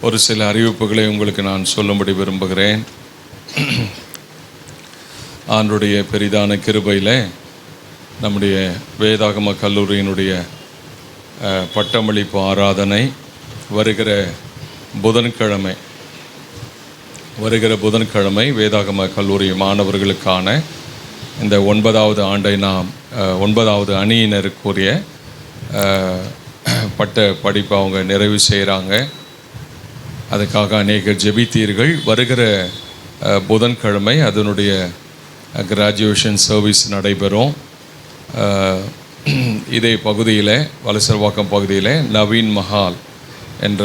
ஒரு சில அறிவிப்புகளை உங்களுக்கு நான் சொல்லும்படி விரும்புகிறேன். ஆண்டுடைய பெரிதான கிருபையில் நம்முடைய வேதாகம கல்லூரியினுடைய பட்டமளிப்பு ஆராதனை வருகிற புதன்கிழமை வேதாகம கல்லூரி மாணவர்களுக்கான இந்த 9வது ஆண்டை நாம் 9வது அணியினருக்குரிய பட்ட படிப்பை அவங்க நிறைவு செய்கிறாங்க. அதுக்காக அநேக ஜெபித்தீர்கள். வருகிற புதன்கிழமை அதனுடைய கிராஜுவேஷன் சர்வீஸ் நடைபெறும். இதே பகுதியில், வலசரவாக்கம் பகுதியில் நவீன் மஹால் என்ற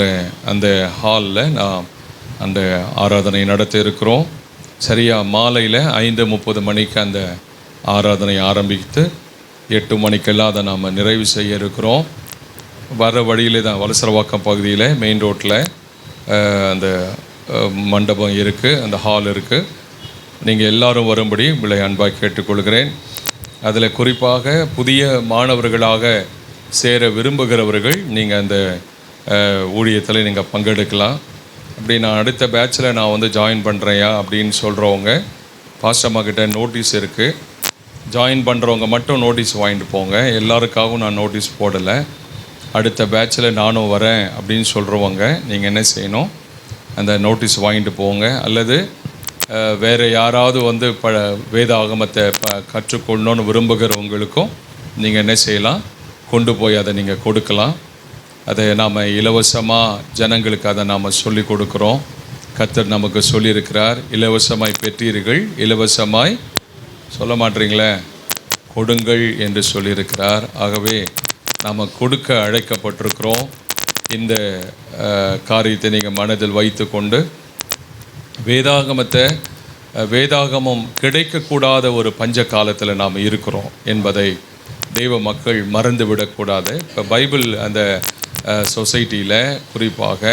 அந்த ஹாலில் நாம் அந்த ஆராதனை நடத்த இருக்கிறோம். சரியாக மாலையில் 5:30 மணிக்கு அந்த ஆராதனை ஆரம்பித்து 8 மணிக்கெல்லாம் அதை நாம் நிறைவு செய்ய இருக்கிறோம். வர வழியிலே தான் வலசரவாக்கம் பகுதியில் மெயின் ரோட்டில் அந்த மண்டபம் இருக்குது, அந்த ஹால் இருக்குது. நீங்கள் எல்லாரும் வரும்படி உங்களை அன்பாக கேட்டுக்கொள்கிறேன். அதில் குறிப்பாக புதிய மாணவர்களாக சேர விரும்புகிறவர்கள் நீங்கள் அந்த ஊழியத்தில் நீங்கள் பங்கெடுக்கலாம். அப்படி நான் அடுத்த பேட்சில் நான் ஜாயின் பண்ணுறேயா அப்படின்னு சொல்கிறவங்க பாஸ்டர்மாக்கிட்ட நோட்டீஸ் இருக்குது. ஜாயின் பண்ணுறவங்க மட்டும் நோட்டீஸ் வாங்கிட்டு போங்க. எல்லாருக்காகவும் நான் நோட்டீஸ் போடலை. அடுத்த பேட்சில் நானும் வரேன் அப்படின்னு சொல்கிறவங்க நீங்கள் என்ன செய்யணும், அந்த நோட்டீஸ் வாங்கிட்டு போங்க. அல்லது வேறு யாராவது வேதாகமத்தை கற்றுக்கொள்ளணுன்னு விரும்புகிறவங்களுக்கும் நீங்கள் என்ன செய்யலாம், கொண்டு போய் அதை நீங்கள் கொடுக்கலாம். அதை நாம் இலவசமாக ஜனங்களுக்கு அதை நாம் சொல்லி கொடுக்குறோம். கர்த்தர் நமக்கு சொல்லியிருக்கிறார், இலவசமாய் பெற்றீர்கள், இலவசமாய் சொல்ல மாட்டீங்களே, கொடுங்கள் என்று சொல்லியிருக்கிறார். ஆகவே நாம் கொடுக்க அழைக்கப்பட்டிருக்கிறோம். இந்த காரியத்தை நீங்கள் மனதில் வைத்து கொண்டு வேதாகமம் கிடைக்கக்கூடாத ஒரு பஞ்ச காலத்தில் நாம் இருக்கிறோம் என்பதை தெய்வ மக்கள் மறந்துவிடக்கூடாது. இப்போ பைபிள் அந்த சொசைட்டியில் குறிப்பாக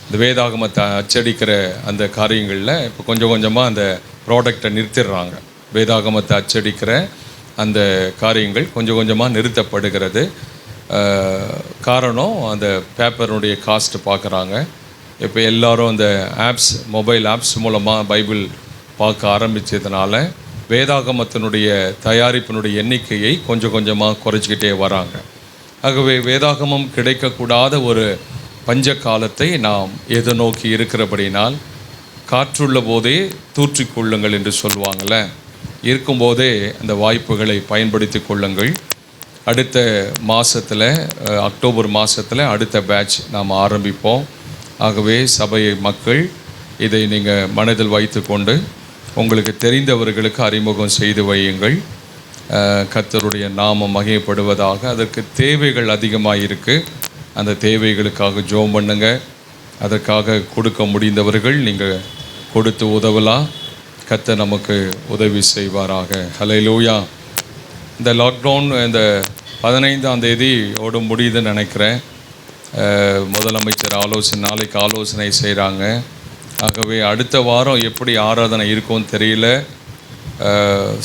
இந்த வேதாகமத்தை அச்சடிக்கிற அந்த காரியங்களில் இப்போ கொஞ்சம் கொஞ்சமாக அந்த ப்ராடக்டை நிறுத்திடுறாங்க. வேதாகமத்தை அச்சடிக்கிற அந்த காரியங்கள் கொஞ்சம் கொஞ்சமாக நிறுத்தப்படுகிறது. காரணம், அந்த பேப்பருடைய காஸ்ட்டு பார்க்குறாங்க. இப்போ எல்லோரும் அந்த மொபைல் ஆப்ஸ் மூலமாக பைபிள் பார்க்க ஆரம்பித்ததுனால வேதாகமத்தினுடைய தயாரிப்பினுடைய எண்ணிக்கையை கொஞ்சம் கொஞ்சமாக குறைச்சிக்கிட்டே வராங்க. ஆகவே வேதாகமம் கிடைக்கக்கூடாத ஒரு பஞ்ச காலத்தை நாம் எதிர்நோக்கி இருக்கிறபடினால் காற்றுள்ள போதே தூற்றிக்கொள்ளுங்கள் என்று சொல்லுவாங்கள்ல, இருக்கும்போதே அந்த வாய்ப்புகளை பயன்படுத்தி கொள்ளுங்கள். அடுத்த மாதத்தில், அக்டோபர் மாதத்தில் அடுத்த பேட்ச் நாம் ஆரம்பிப்போம். ஆகவே சபை மக்கள் இதை நீங்கள் மனதில் வைத்து கொண்டு உங்களுக்கு தெரிந்தவர்களுக்கு அறிமுகம் செய்து வையுங்கள். கர்த்தருடைய நாமம் மகிமைப்படுவதாக. அதற்கு தேவைகள் அதிகமாக இருக்குது. அந்த தேவைகளுக்காக ஜெபம் பண்ணுங்க. அதற்காக கொடுக்க முடிந்தவர்கள் நீங்கள் கொடுத்து உதவலாம். கர்த்தர் நமக்கு உதவி செய்வாராக. ஹல்லேலூயா. இந்த லாக்டவுன் இந்த 15ஆம் தேதியோடு முடியுதுன்னு நினைக்கிறேன். முதலமைச்சர் நாளைக்கு ஆலோசனை செய்கிறாங்க. ஆகவே அடுத்த வாரம் எப்படி ஆராதனை இருக்கும்னு தெரியல.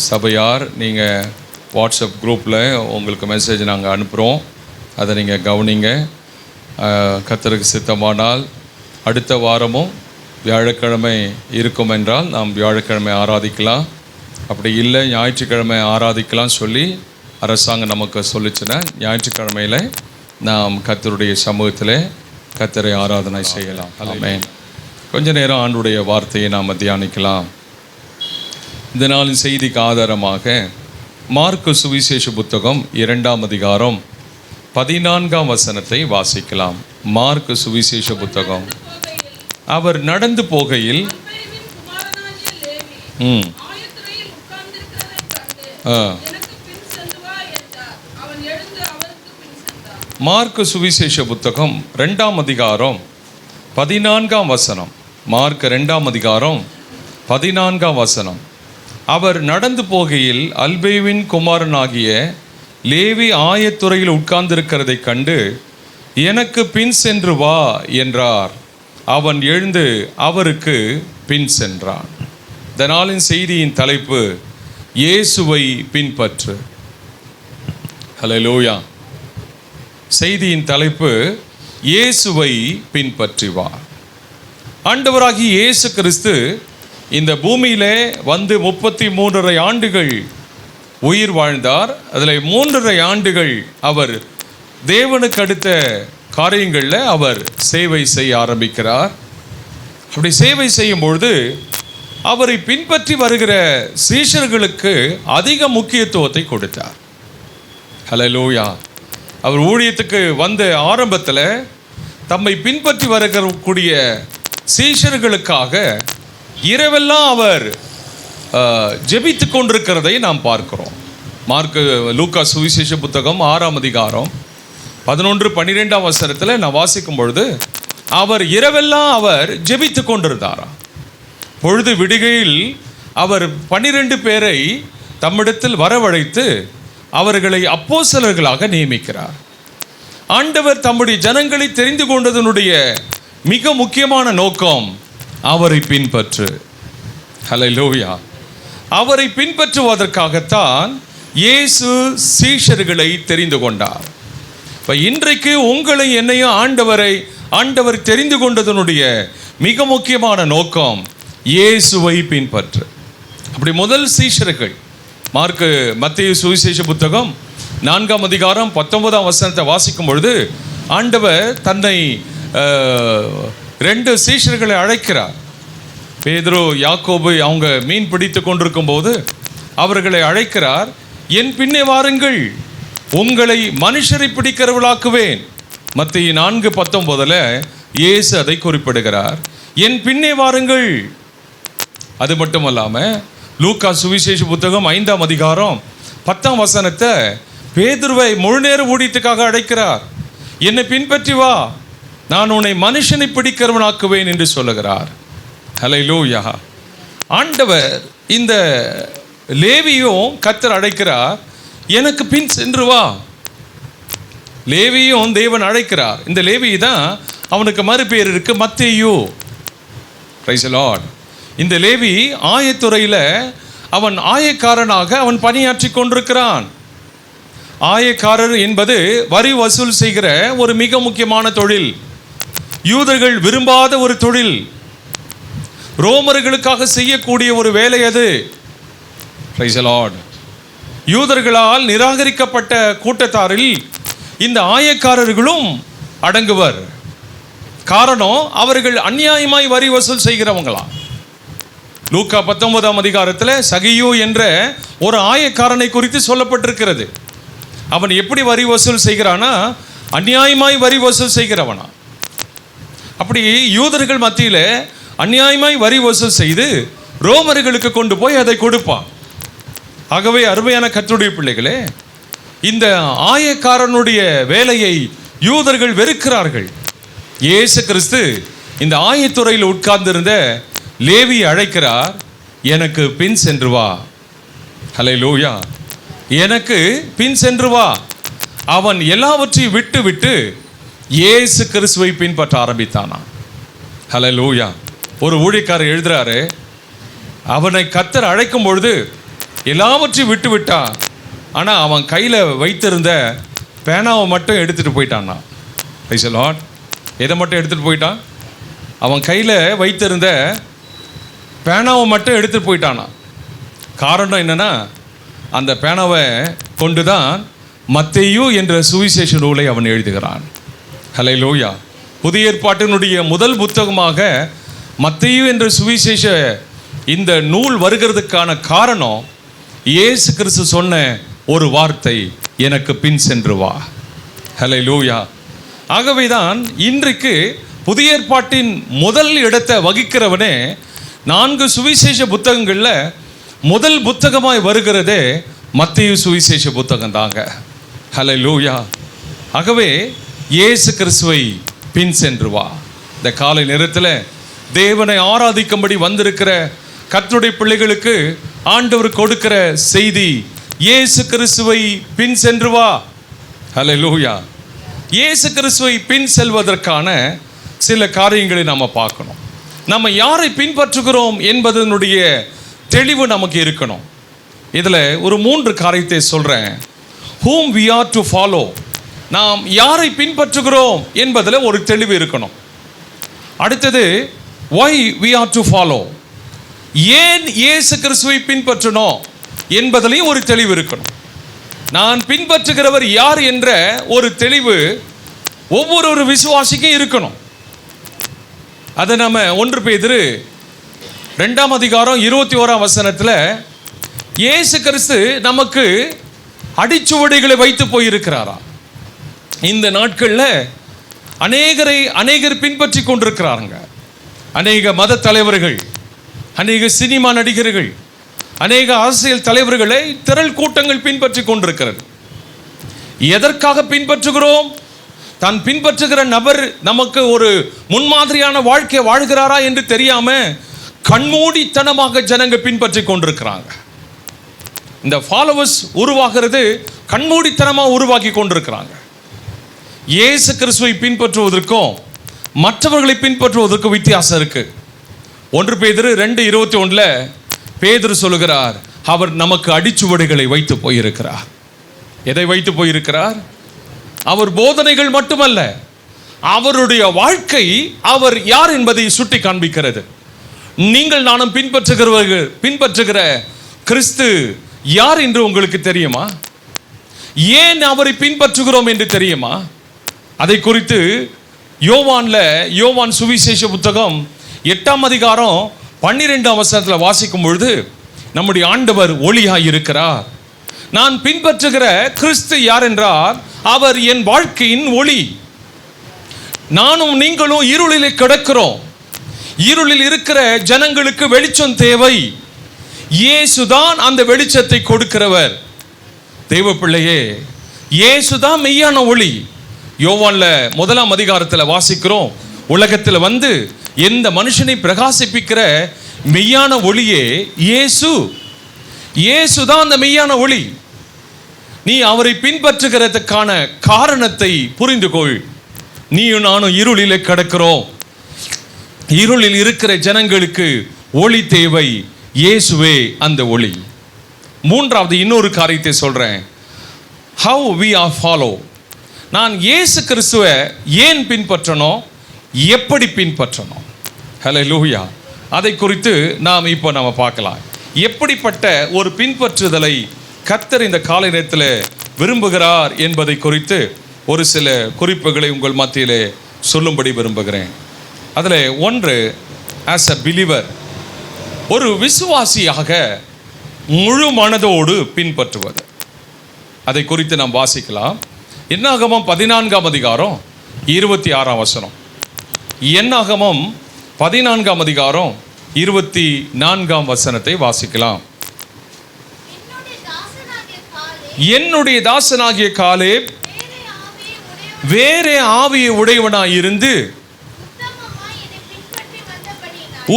சபையார், நீங்கள் வாட்ஸ்அப் குரூப்பில் உங்களுக்கு மெசேஜ் நாங்கள் அனுப்புகிறோம், அதை நீங்கள் கவனிங்க. கர்த்தருக்கு சித்தமானால் அடுத்த வாரமும் வியாழக்கிழமை இருக்கும் என்றால் நாம் வியாழக்கிழமை ஆராதிக்கலாம். அப்படி இல்லை ஞாயிற்றுக்கிழமை ஆராதிக்கலாம் சொல்லி அரசாங்கம் நமக்கு சொல்லிச்சுன்னா ஞாயிற்றுக்கிழமையில் நாம் கர்த்தருடைய சமூகத்தில் கர்த்தரை ஆராதனை செய்யலாம். ஆமென். கொஞ்ச நேரம் ஆண்டுடைய வார்த்தையை நாம் தியானிக்கலாம். இந்த நாளின் செய்திக்கு ஆதாரமாக மார்க்கு சுவிசேஷ புத்தகம் 2ஆம் அதிகாரம் 14ஆம் வசனத்தை வாசிக்கலாம். மார்க்கு சுவிசேஷ புத்தகம். அவர் நடந்து போகையில் மார்க்கு சுவிசேஷ புத்தகம் 2ஆம் அதிகாரம் 14ஆம் வசனம். மார்க் 2ஆம் அதிகாரம் 14ஆம் வசனம். அவர் நடந்து போகையில் அல்பேவின் குமாரனாகிய லேவி ஆயத்துறையில் உட்கார்ந்திருக்கிறதை கண்டு, எனக்கு பின் சென்று வா என்றார். அவன் எழுந்து அவருக்கு பின் சென்றான். இந்த நாளின் செய்தியின் தலைப்பு, இயேசுவை பின்பற்று. ஹல்லேலூயா. செய்தியின் தலைப்பு, இயேசுவை பின்பற்றி வா. ஆண்டவராகிய இயேசு கிறிஸ்து இந்த பூமியிலே வந்து 33.5 ஆண்டுகள் உயிர் வாழ்ந்தார். அதில் 3.5 ஆண்டுகள் அவர் தேவனுக்கு அடுத்த காரியங்களில் அவர் சேவை செய்ய ஆரம்பிக்கிறார். அப்படி சேவை செய்யும் பொழுது அவரை பின்பற்றி வருகிற சீஷர்களுக்கு அதிக முக்கியத்துவத்தை கொடுத்தார். ஹல்லேலூயா. அவர் ஊழியத்துக்கு வந்த ஆரம்பத்தில் தம்மை பின்பற்றி வரக்கூடிய சீஷர்களுக்காக இரவெல்லாம் அவர் ஜெபித்து கொண்டிருக்கிறதை நாம் பார்க்கிறோம். லூக்கா சுவிசேஷ புத்தகம் 6ஆம் அதிகாரம் 11-12 வசனத்தில் நான் வாசிக்கும் பொழுது அவர் இரவெல்லாம் அவர் ஜெபித்து கொண்டிருந்தாராம். பொழுது விடுகையில் அவர் 12 பேரை தம்மிடத்தில் வரவழைத்து அவர்களை அப்போஸ்தலர்களாக நியமிக்கிறார். ஆண்டவர் தம்முடைய ஜனங்களை தெரிந்து கொண்டதனுடைய மிக முக்கியமான நோக்கம் அவரை பின்பற்று. ஹல்லேலூயா. அவரை பின்பற்றுவதற்காகத்தான் இயேசு சீஷர்களை தெரிந்து கொண்டார். இப்போ இன்றைக்கு உங்களை என்னையும் ஆண்டவர் தெரிந்து கொண்டதனுடைய மிக முக்கியமான நோக்கம் இயேசுவை பின்பற்று. அப்படி முதல் சீஷர்கள் மத்தேயு சுவிசேஷ புத்தகம் 4ஆம் அதிகாரம் 19ஆம் வசனத்தை வாசிக்கும் பொழுது ஆண்டவர் தன்னை 2 சீஷர்களை அழைக்கிறார். பேதுரு யாக்கோபு அவங்க மீன் பிடித்து கொண்டிருக்கும் போது அவர்களை அழைக்கிறார். என் பின்னே வாருங்கள், உங்களை மனுஷரை பிடிக்கிறவர்களாக்குவேன். மத்தேயு 4:19 இயேசு அதை குறிப்பிடுகிறார். என் பின்னே வாருங்கள். அது மட்டுமல்லாமல் லூக்கா சுவிசேஷ புத்தகம் 5ஆம் அதிகாரம் 10ஆம் வசனத்தை பேதுருவை முழு நேர ஊழியத்துக்காக அழைக்கிறார். என்னை பின்பற்றி வா, நான் உன்னை மனுஷனை பிடிக்கிறவனாக்குவேன் என்று சொல்லுகிறார். ஹல்லேலூயா. ஆண்டவர் இந்த லேவியும் கர்த்தர் அழைக்கிறார், எனக்கு பின் சென்று வா. லேவியும் தேவன் அழைக்கிறார். இந்த லேவி தான் அவனுக்கு மறுபேர் இருக்கு, மத்தேயு. Price the Lord. இந்த லேவி ஆயத்துறையில் அவன் ஆயக்காரனாக அவன் பணியாற்றி கொண்டிருக்கிறான். ஆயக்காரர் என்பது வரி வசூல் செய்கிற ஒரு மிக முக்கியமான தொழில். யூதர்கள் விரும்பாத ஒரு தொழில். ரோமர்களுக்காக செய்யக்கூடிய ஒரு வேலை அது. Price the Lord. யூதர்களால் நிராகரிக்கப்பட்ட கூட்டத்தாரில் இந்த ஆயக்காரர்களும் அடங்குவர். காரணம், அவர்கள் அநியாயமாய் வரி வசூல் செய்கிறவங்களாம். லூக்கா 19ஆம் அதிகாரத்தில் சகியு என்ற ஒரு ஆயக்காரனை குறித்து சொல்லப்பட்டிருக்கிறது. அவன் எப்படி வரி வசூல் செய்கிறானா, அநியாயமாய் வரி வசூல் செய்கிறவனா. அப்படி யூதர்கள் மத்தியில் அநியாயமாய் வரி வசூல் செய்து ரோமர்களுக்கு கொண்டு போய் அதை கொடுப்பான். ஆகவே அருமையான கர்த்தருடைய பிள்ளைகளே, இந்த ஆயக்காரனுடைய வேலையை யூதர்கள் வெறுக்கிறார்கள். இயேசு கிறிஸ்து இந்த ஆயத்துறையில் உட்கார்ந்திருந்த லேவி அழைக்கிறார், எனக்கு பின் சென்று வா. ஹல்லேலூயா. எனக்கு பின் சென்று வா. அவன் எல்லாவற்றையும் விட்டு விட்டு இயேசு கிறிஸ்துவை பின்பற்ற ஆரம்பித்தானா. ஹல்லேலூயா. ஒரு ஊழியக்காரர் எழுதுறாரு, அவனை கர்த்தர் அழைக்கும் பொழுது எல்லாவற்றையும் விட்டு விட்டான், ஆனால் அவன் கையில் வைத்திருந்த பேனாவை மட்டும் எடுத்துகிட்டு போயிட்டான்னா. Price the Lord. எதை மட்டும் எடுத்துகிட்டு போயிட்டான்? அவன் கையில் வைத்திருந்த பேனாவை மட்டும் எடுத்துகிட்டு போயிட்டானா. காரணம் என்னென்னா, அந்த பேனாவை கொண்டு தான் மத்தேயு என்ற சுவிசேஷ நூலை அவன் எழுதுகிறான். ஹல்லேலூயா. புதிய ஏற்பாட்டினுடைய முதல் புத்தகமாக மத்தேயு என்ற சுவிசேஷ இந்த நூல் வருகிறதுக்கான காரணம் இயேசு கிறிஸ்து சொன்ன ஒரு வார்த்தை, எனக்கு பின் சென்று வா. ஹல்லேலூயா. ஆகவே தான் இன்றைக்கு புதிய ஏற்பாட்டின் முதல் இடத்தை வகிக்கிறவனே 4 சுவிசேஷ புத்தகங்களில் முதல் புத்தகமாய் வருகிறதே மத்தேயு சுவிசேஷ புத்தகம் தாங்க. ஹல்லேலூயா. ஆகவே இயேசு கிறிஸ்துவை பின் சென்று வா. இந்த காலை நேரத்தில் தேவனை ஆராதிக்கும்படி வந்திருக்கிற கர்த்தருடைய பிள்ளைகளுக்கு ஆண்டவர் கொடுக்கிற செய்தி, இயேசு கிறிஸ்துவை பின் சென்று வா. ஹல்லேலூயா. இயேசு கிறிஸ்துவை பின் செல்வதற்கான சில காரியங்களை நாம் பார்க்கணும். நம்ம யாரை பின்பற்றுகிறோம் என்பதனுடைய தெளிவு நமக்கு இருக்கணும். இதில் ஒரு 3 காரியத்தை சொல்கிறேன். whom we are to follow. நாம் யாரை பின்பற்றுகிறோம் என்பதில் ஒரு தெளிவு இருக்கணும். அடுத்தது, why we are to follow, ஏன் இயேசு கிறிஸ்துவை பின்பற்றணும் என்பதிலையும் ஒரு தெளிவு இருக்கணும். நான் பின்பற்றுகிறவர் யார் என்ற ஒரு தெளிவு ஒவ்வொரு விசுவாசிக்கும் இருக்கணும். அதை நம்ம 1 பேதுரு 2ஆம் அதிகாரம் 21ஆம் வசனத்தில் இயேசு கிறிஸ்து நமக்கு அடிச்சுவடுகளை வைத்து போயிருக்கிறாரா. இந்த நாட்களில் அநேகர் பின்பற்றி கொண்டிருக்கிறாங்க. அநேக மத தலைவர்கள், அநேக சினிமா நடிகர்கள், அநேக அரசியல் தலைவர்களை திரள் கூட்டங்கள் பின்பற்றி கொண்டிருக்கிறது. எதற்காக பின்பற்றுகிறோம்? தான் பின்பற்றுகிற நபர் நமக்கு ஒரு முன்மாதிரியான வாழ்க்கை வாழ்கிறாரா என்று தெரியாம கண்மூடித்தனமாக ஜனங்க பின்பற்றி கொண்டிருக்கிறாங்க. இந்த ஃபாலோவர்ஸ் உருவாகிறது கண்மூடித்தனமாக உருவாக்கி கொண்டிருக்கிறாங்க. இயேசு கிறிஸ்துவை பின்பற்றுவதற்கும் மற்றவர்களை பின்பற்றுவதற்கும் வித்தியாசம் இருக்கு. 1 பேதுரு 2:21 பேதுரு சொல்லுகிறார், அவர் நமக்கு அடிச்சுவடுகளை வைத்து போயிருக்கிறார். எதை வைத்து போயிருக்கிறார்? அவர் போதனைகள் மட்டுமல்ல, அவருடைய வாழ்க்கை அவர் யார் என்பதை சுட்டி காண்பிக்கிறது. நீங்கள் நானும் பின்பற்றுகிற கிறிஸ்து யார் என்று உங்களுக்கு தெரியுமா? ஏன் அவரை பின்பற்றுகிறோம் என்று தெரியுமா? அதை குறித்து யோவான் சுவிசேஷ புத்தகம் 8ஆம் அதிகாரம் 12ஆம் வசனத்தில் வாசிக்கும் பொழுது, நம்முடைய ஆண்டவர் ஒளியாய் இருக்கிறார். நான் பின்பற்றுகிற கிறிஸ்து யார் என்றால், அவர் என் வாழ்க்கையின் ஒளி. நானும் நீங்களும் இருளிலே கிடக்கிறோம். இருளில் இருக்கிற ஜனங்களுக்கு வெளிச்சம் தேவை. இயேசுதான் அந்த வெளிச்சத்தை கொடுக்கிறவர். தேவ பிள்ளையே, இயேசுதான் மெய்யான ஒளி. யோவான்ல 1ஆம் அதிகாரத்தில் வாசிக்கிறோம், உலகத்தில் வந்து எந்த மனுஷனை பிரகாசிப்பிக்கிற மெய்யான ஒளியே இயேசு. இயேசுதான் அந்த மெய்யான ஒளி. நீ அவரை பின்பற்றுகிறதுக்கான காரணத்தை புரிந்து கொள். நீயும் நானும் இருளிலே கிடக்கிறோம். இருளில் இருக்கிற ஜனங்களுக்கு ஒளி தேவை. இயேசுவே அந்த ஒளி. 3வது இன்னொரு காரியத்தை சொல்றேன். how we are follow. நான் இயேசு கிறிஸ்துவை ஏன் பின்பற்றணும், எப்படி பின்பற்றணும்? ஹல்லேலூயா. அதை குறித்து நாம் பார்க்கலாம். எப்படிப்பட்ட ஒரு பின்பற்றுதலை கர்த்தர் இந்த காலை நேரத்தில் விரும்புகிறார் என்பதை குறித்து ஒரு சில குறிப்புகளை உங்கள் மத்தியிலே சொல்லும்படி விரும்புகிறேன். அதில் ஒன்று, ஆஸ் அ பிலீவர், ஒரு விசுவாசியாக முழு மனதோடு பின்பற்றுவது. அதை குறித்து நாம் வாசிக்கலாம். என்னாகமம் 14ஆம் அதிகாரம் 26ஆம் வசனம். என்னாகமம் 14ஆம் அதிகாரம் 24ஆம் வசனத்தை வாசிக்கலாம். என்னுடைய தாசனாகிய காலேப் வேறே ஆவியை உடையவனாய் இருந்து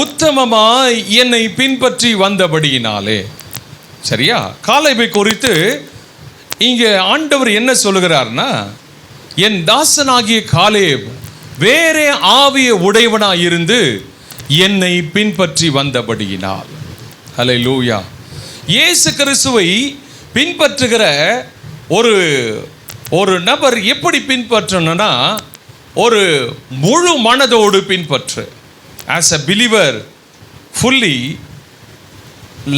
உத்தமமாய் என்னை பின்பற்றி வந்தபடியினாலே. சரியா? காலேபை குறித்து இங்கே ஆண்டவர் என்ன சொல்லுகிறார்னா, என் தாசனாகிய காலேப் வேறே ஆவியை உடையவனாய் இருந்து என்னை பின்பற்றி வந்தபடியினால். ஹல்லேலூயா. இயேசு கிறிஸ்துவை பின்பற்றுகிற ஒரு நபர் எப்படி பின்பற்றணும்னா, ஒரு முழு மனதோடு பின்பற்று. As a believer fully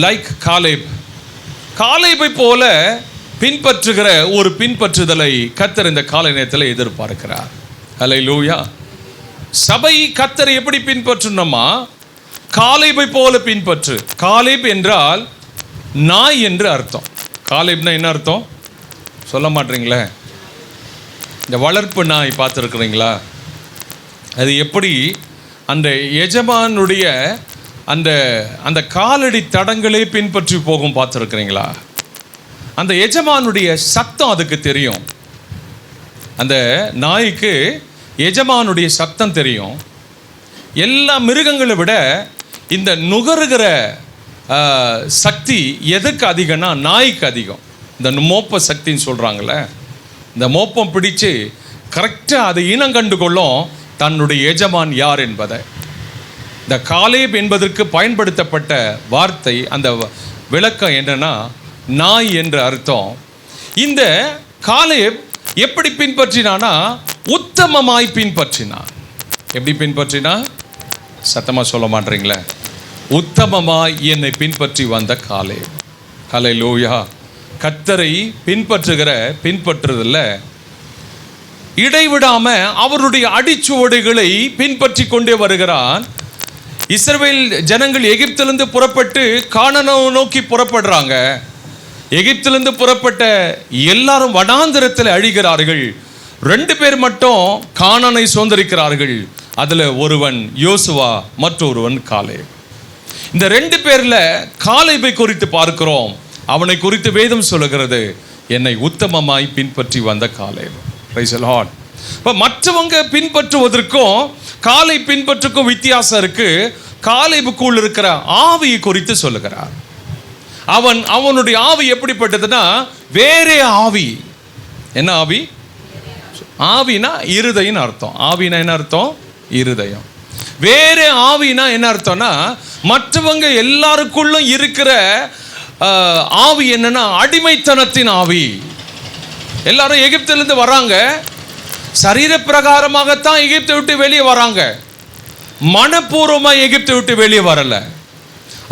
like காலேபை போல பின்பற்றுகிற ஒரு பின்பற்றுதலை கர்த்தர் இந்த காலை நேரத்தில் எதிர்பார்க்கிறார். ஹல்லேலூயா. சபை கர்த்தரை எப்படி பின்பற்றணுமா? காலேபை போல பின்பற்று. காலேப் என்றால் நாய் என்று அர்த்தம். காலேப்னா என்ன அர்த்தம் சொல்ல மாட்டீங்களே? இந்த வளர்ப்பு நாய் பார்த்துருக்குறீங்களா? அது எப்படி அந்த எஜமானுடைய அந்த காலடி தடங்களே பின்பற்றி போகும் பார்த்துருக்குறீங்களா? அந்த எஜமானுடைய சத்தம் அதுக்கு தெரியும். அந்த நாய்க்கு எஜமானுடைய சத்தம் தெரியும். எல்லா மிருகங்களை விட இந்த நுகருகிற சக்தி எதுக்கு அதிகம்னா நாய்க்கு அதிகம். இந்த மோப்ப சக்தின்னு சொல்கிறாங்களே, இந்த மோப்பம் பிடிச்சு கரெக்டாக அதை இனம் கண்டு கொள்ளும் தன்னுடைய எஜமான் யார் என்பதை. இந்த காலேப் என்பதற்கு பயன்படுத்தப்பட்ட வார்த்தை, அந்த விளக்கம் என்னன்னா நாய் என்ற அர்த்தம். இந்த காலேப் எப்படி பின்பற்றினானா, உத்தமமாய் பின்பற்றினான். எப்படி பின்பற்றினா? சத்தமாக சொல்ல மாட்டீங்களே? உத்தமமாய் என்னை பின்பற்றி வந்த காலேப். ஹல்லேலூயா. கர்த்தரை பின்பற்றுதல்ல இடைவிடாம அவருடைய அடிச்சுவடுகளை பின்பற்றி கொண்டே வருகிறான். இஸ்ரவேல் ஜனங்கள் எகிப்திலிருந்து புறப்பட்டு கானானை நோக்கி புறப்படுறாங்க. எகிப்திலிருந்து புறப்பட்ட எல்லாரும் வனாந்திரத்தில் அழிகிறார்கள். 2 பேர் மட்டும் கானானை சுதந்தரிக்கிறார்கள். அதில் ஒருவன் யோசுவா, மற்றொருவன் காலேப். இந்த 2 பேர்ல காலேபை குறித்து பார்க்கிறோம். அவனை குறித்து வேதம் சொல்லுகிறது, என்னை உத்தமமாய் பின்பற்றி வந்த காலேப். Price the Lord. இப்போ மற்றவங்க பின்பற்றுவதற்கும் காலை பின்பற்றுக்கும் வித்தியாசம் இருக்கு. காலேபுக்குள் இருக்கிற ஆவியை குறித்து சொல்லுகிறார். அவனுடைய ஆவி எப்படிப்பட்டதுன்னா வேறே ஆவி. என்ன ஆவி? ஆவினா இருதயம் அர்த்தம். ஆவினா என்ன அர்த்தம்? இருதயம். வேறே ஆவினா என்ன அர்த்தம்னா மற்றவங்க எல்லாருக்குள்ளும் இருக்கிற ஆவி என்னன்னா அடிமைத்தனத்தின் ஆவி. எல்லாரும் எகிப்திலிருந்து வராங்க, சரீர பிரகாரமாகத்தான் எகிப்தை விட்டு வெளியே வராங்க. மனப்பூர்வமாக எகிப்தை விட்டு வெளியே வரல.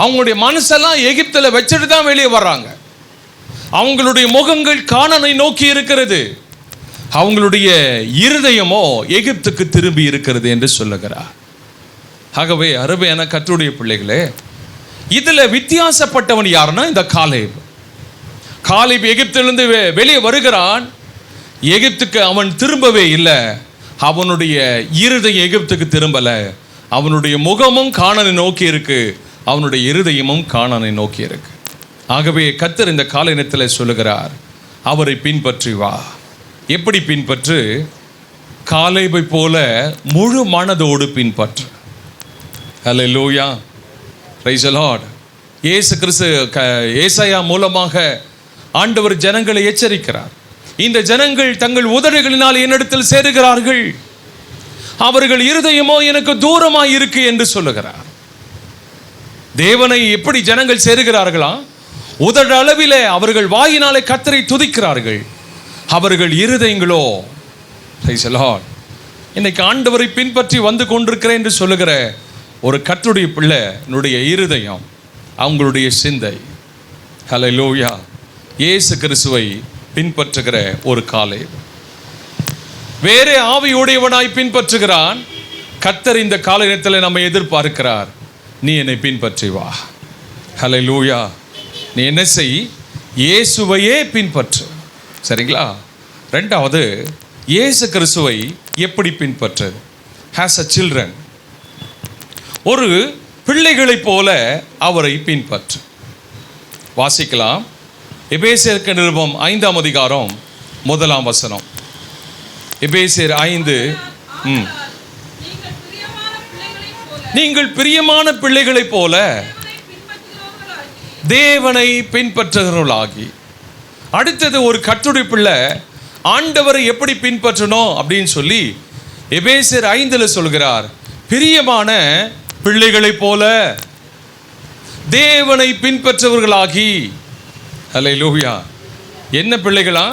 அவங்களுடைய மனசெல்லாம் எகிப்தில் வச்சுட்டு தான் வெளியே வர்றாங்க. அவங்களுடைய முகங்கள் கானானை நோக்கி இருக்கிறது, அவங்களுடைய இருதயமோ எகிப்துக்கு திரும்பி இருக்கிறது என்று சொல்லுகிறார். ஆகவே அருமையான கர்த்தருடைய பிள்ளைகளே, இதுல வித்தியாசப்பட்டவன் யாருன்னா இந்த காலேப். காலேப் எகிப்திலிருந்து வெளியே வருகிறான். எகிப்துக்கு அவன் திரும்பவே இல்லை. அவனுடைய இருதயம் எகிப்துக்கு திரும்பல. அவனுடைய முகமும் கானானை நோக்கி இருக்கு, அவனுடைய இருதயமும் கானானை நோக்கி இருக்கு. ஆகவே கர்த்தர் இந்த காலை நேரத்தில் சொல்லுகிறார், அவரை பின்பற்றி வா. எப்படி பின்பற்று? காலேபை போல முழு மனதோடு பின்பற்று. ஹல்லேலூயா. Praise the Lord. இயேசு கிறிஸ்து ஏசாயா மூலமாக ஆண்டவர் ஜனங்களை எச்சரிக்கிறார். இந்த ஜனங்கள் தங்கள் உதடுகளினால் என்னிடத்தில் சேருகிறார்கள், அவர்கள் இருதயமோ எனக்கு தூரமாய் இருக்கு என்று சொல்லுகிறார். தேவனை எப்படி ஜனங்கள் சேருகிறார்களா? உதடு அளவிலே அவர்கள் வாயினாலே கர்த்தரை துதிக்கிறார்கள், அவர்கள் இருதயங்களோ பிரைஸ் தி லார்ட் இன்னைக்கு ஆண்டவரை பின்பற்றி வந்து கொண்டிருக்கிறேன் என்று சொல்லுகிற ஒரு கர்த்தருடைய பிள்ளைனுடைய இருதயம், அவங்களுடைய சிந்தை ஹல்லேலூயா இயேசு கிறிஸ்துவை பின்பற்றுகிற ஒரு காலேப். வேறே ஆவியுடையவனாய் பின்பற்றுகிறான். கர்த்தர் இந்த காலை நேரத்தில் நம்மை எதிர்பார்க்கிறார், நீ என்னை பின்பற்றி வா. ஹல்லேலூயா. நீ என்ன செய்? இயேசுவையே பின்பற்று. சரிங்களா? 2வது, இயேசு கிறிஸ்துவை எப்படி பின்பற்று? Has a children. ஒரு பிள்ளைகளைப் போல அவரை பின்பற்று. வாசிக்கலாம். எபேசியருக்கு நிருபம் 5ஆம் அதிகாரம் 1ஆம் வசனம். எபேசியர் 5. நீங்கள் பிரியமான பிள்ளைகளைப் போல தேவனை பின்பற்றுகிறவர்களாகி. அடுத்தது, ஒரு கர்த்தருடைய பிள்ளை ஆண்டவரை எப்படி பின்பற்றணும் அப்படின்னு சொல்லி எபேசியர் 5ல் சொல்கிறார், பிரியமான பிள்ளைகளைப் போல தேவனை பின்பற்றவர்களாகி. ஹல்லேலூயா. என்ன பிள்ளைகளா?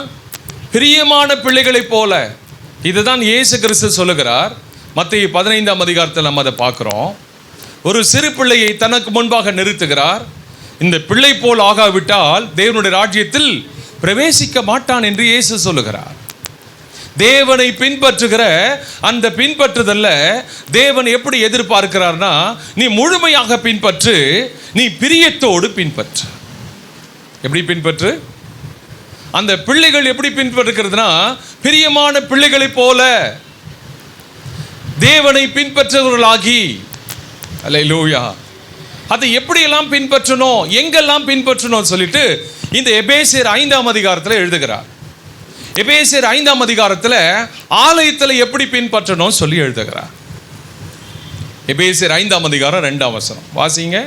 பிரியமான பிள்ளைகளைப் போல. இதுதான் இயேசு கிறிஸ்து சொல்லுகிறார். மத்தேயு 15ஆம் அதிகாரத்தில் நம்ம அதை பார்க்குறோம். ஒரு சிறு பிள்ளையை தனக்கு முன்பாக நிறுத்துகிறார். இந்த பிள்ளை போல் ஆகாவிட்டால் தேவனுடைய ராஜ்யத்தில் பிரவேசிக்க மாட்டான் என்று இயேசு சொல்லுகிறார். தேவனை பின்பற்றுகிற அந்த பின்பற்றுதல்ல தேவன் எப்படி எதிர்பார்க்கிறார்னா, நீ முழுமையாக பின்பற்று, நீ பிரியத்தோடு பின்பற்று. எப்படி பின்பற்று? அந்த பிள்ளைகள் எப்படி பின்பற்றுகிறதுனா, பிரியமான பிள்ளைகளைப் போல தேவனை பின்பற்றுவர்களாகி. அல்லேலூயா. அதை எப்படியெல்லாம் பின்பற்றணும், எங்கெல்லாம் பின்பற்றணும் சொல்லிட்டு இந்த எபேசியர் 5ஆம் அதிகாரத்தில் எழுதுகிறார். எபேசியர் 5ஆம் அதிகாரத்தில் ஆலயத்தில் எப்படி பின்பற்றணும் சொல்லி எழுதுகிறார். எபேசியர் 5ஆம் அதிகாரம் 2ஆம் வசனம் வாசிங்க.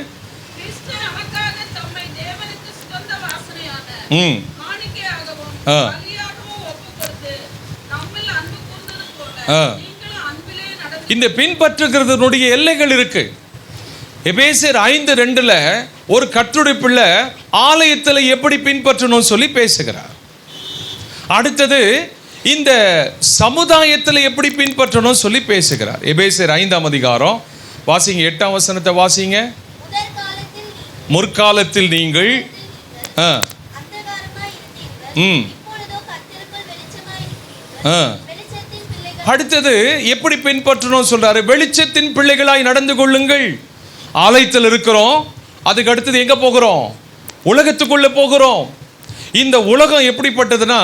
இந்த பின்பற்றுகிறதனுடைய எல்லைகள் இருக்கு. எபேசியர் 5:2 ஒரு கர்த்தருடைய பிள்ளை ஆலயத்தில் எப்படி பின்பற்றணும் சொல்லி பேசுகிறார். அடுத்தது, இந்த சமுதாயத்தில் எப்படி பின்பற்றணும் சொல்லி பேசுகிறார். எபேசியர் 5ஆம் அதிகாரம் வாசிங்க, 8ஆம் வசனத்தை வாசிங்க. முற்காலத்தில் நீங்கள் அடுத்தது எப்படி பின்பற்றணும் சொல்றாரு. வெளிச்சத்தின் பிள்ளைகளாய் நடந்து கொள்ளுங்கள். ஆலயத்தில் இருக்கிறோம், அதுக்கு அடுத்தது எங்க போகிறோம்? உலகத்துக்குள்ள போகிறோம். இந்த உலகம் எப்படிப்பட்டதுன்னா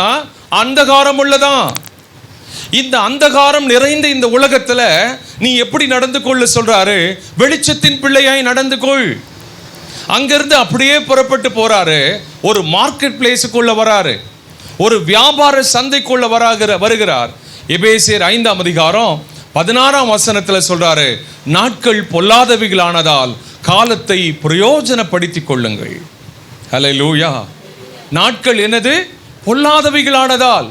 அந்தகாரம் உள்ளதான். இந்த அந்தகாரம் நிறைந்த இந்த உலகத்துல நீ எப்படி நடந்து கொள்ள சொல்றாரு? வெளிச்சத்தின் பிள்ளையாய் நடந்து கொள். அங்கிருந்து அப்படியே புறப்பட்டு போறாரு, ஒரு மார்க்கெட் பிளேஸுக்குள்ள வராரு, ஒரு வியாபார சந்தைக்குள்ள வருகிறார். எபேசியர் 5ஆம் அதிகாரம் 16ஆம் வசனத்துல சொல்றாரு, நாட்கள் பொல்லாதவைகளானதால் காலத்தை பிரயோஜனப்படுத்திக் கொள்ளுங்கள். ஹல்லேலூயா. நாட்கள் என்னது? பொல்லாதவைகளானதால்.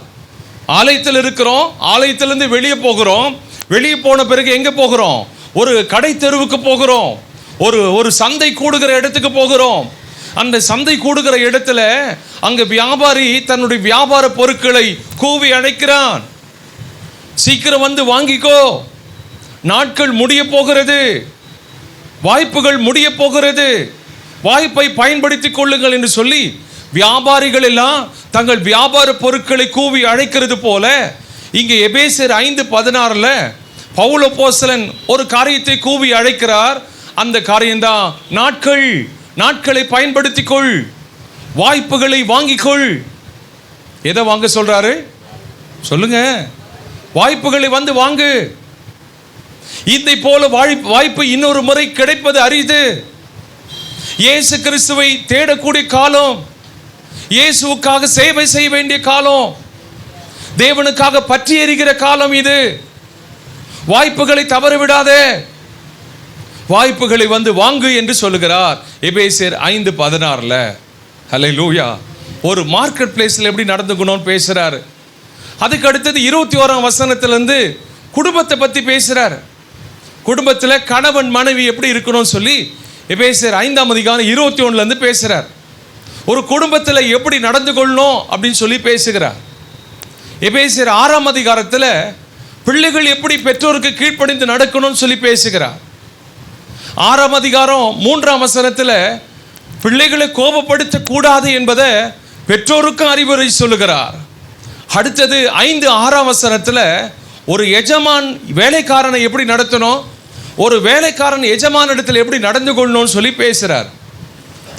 ஆலயத்தில் இருக்கிறோம், ஆலயத்திலிருந்து வெளியே போகிறோம், வெளியே போன பிறகு எங்க போகிறோம்? ஒரு கடை தெருவுக்கு போகிறோம், ஒரு சந்தை கூடுகிற இடத்துக்கு போகிறோம். அந்த சந்தை கூடுகிற இடத்துல அங்க வியாபாரி தன்னுடைய வியாபார பொருட்களை கூவி அழைக்கிறான், சீக்கிரம் வந்து வாங்கிக்கோ, நாட்கள் முடிய போகிறது, வாய்ப்புகள் முடிய போகிறது, வாய்ப்பை பயன்படுத்திக் கொள்ளுங்கள் என்று சொல்லி வியாபாரிகள் எல்லாம் தங்கள் வியாபார பொருட்களை கூவி அழைக்கிறது போல இங்கே எபேசியர் 5:16 பவுல் அப்போஸ்தலன் ஒரு காரியத்தை கூவி அழைக்கிறார். அந்த காரியம்தான் நாட்களை பயன்படுத்திக்கொள், வாய்ப்புகளை வாங்கிக்கொள். எதை வாங்க சொல்றாரு சொல்லுங்க? வாய்ப்புகளை வந்து வாங்கு. இதை போல வாய்ப்பு இன்னொரு முறை கிடைப்பது அரிது. இயேசு கிறிஸ்துவை தேடக்கூடிய காலம், இயேசுவுக்காக சேவை செய்ய வேண்டிய காலம், தேவனுக்காக பற்றி எரிகிற காலம் இது. வாய்ப்புகளை தவறவிடாதே, வாய்ப்புகளை வந்து வாங்கு என்று சொல்லுகிறார் எபேசியர் 5:16. ஹல்லேலூயா. ஒரு மார்க்கெட் பிளேஸில் எப்படி நடந்துக்கணும்னு பேசுறாரு. அதுக்கு அடுத்தது 21ஆம் வசனத்திலிருந்து குடும்பத்தை பற்றி பேசுறாரு. குடும்பத்தில் கணவன் மனைவி எப்படி இருக்கணும்னு சொல்லி எபேசியர் 5ஆம் அதிகாரம் 21 பேசுறார். ஒரு குடும்பத்தில் எப்படி நடந்து கொள்ளணும் அப்படின்னு சொல்லி பேசுகிறார். எபேசியர் 6ஆம் அதிகாரத்தில் பிள்ளைகள் எப்படி பெற்றோருக்கு கீழ்ப்படிந்து நடக்கணும்னு சொல்லி பேசுகிறார். 6ஆம் அதிகாரம் 3ஆம் வசனத்தில் பிள்ளைகளை கோபப்படுத்த கூடாது என்பதை பெற்றோருக்கும் அறிவுரை சொல்லுகிறார். அடுத்தது 5-6ஆம் வசனத்தில் ஒரு எஜமான் வேலைக்காரனை எப்படி நடத்தணும், ஒரு வேலைக்காரன் எஜமான இடத்துல எப்படி நடந்து கொள்ளணும்னு சொல்லி பேசுகிறார்.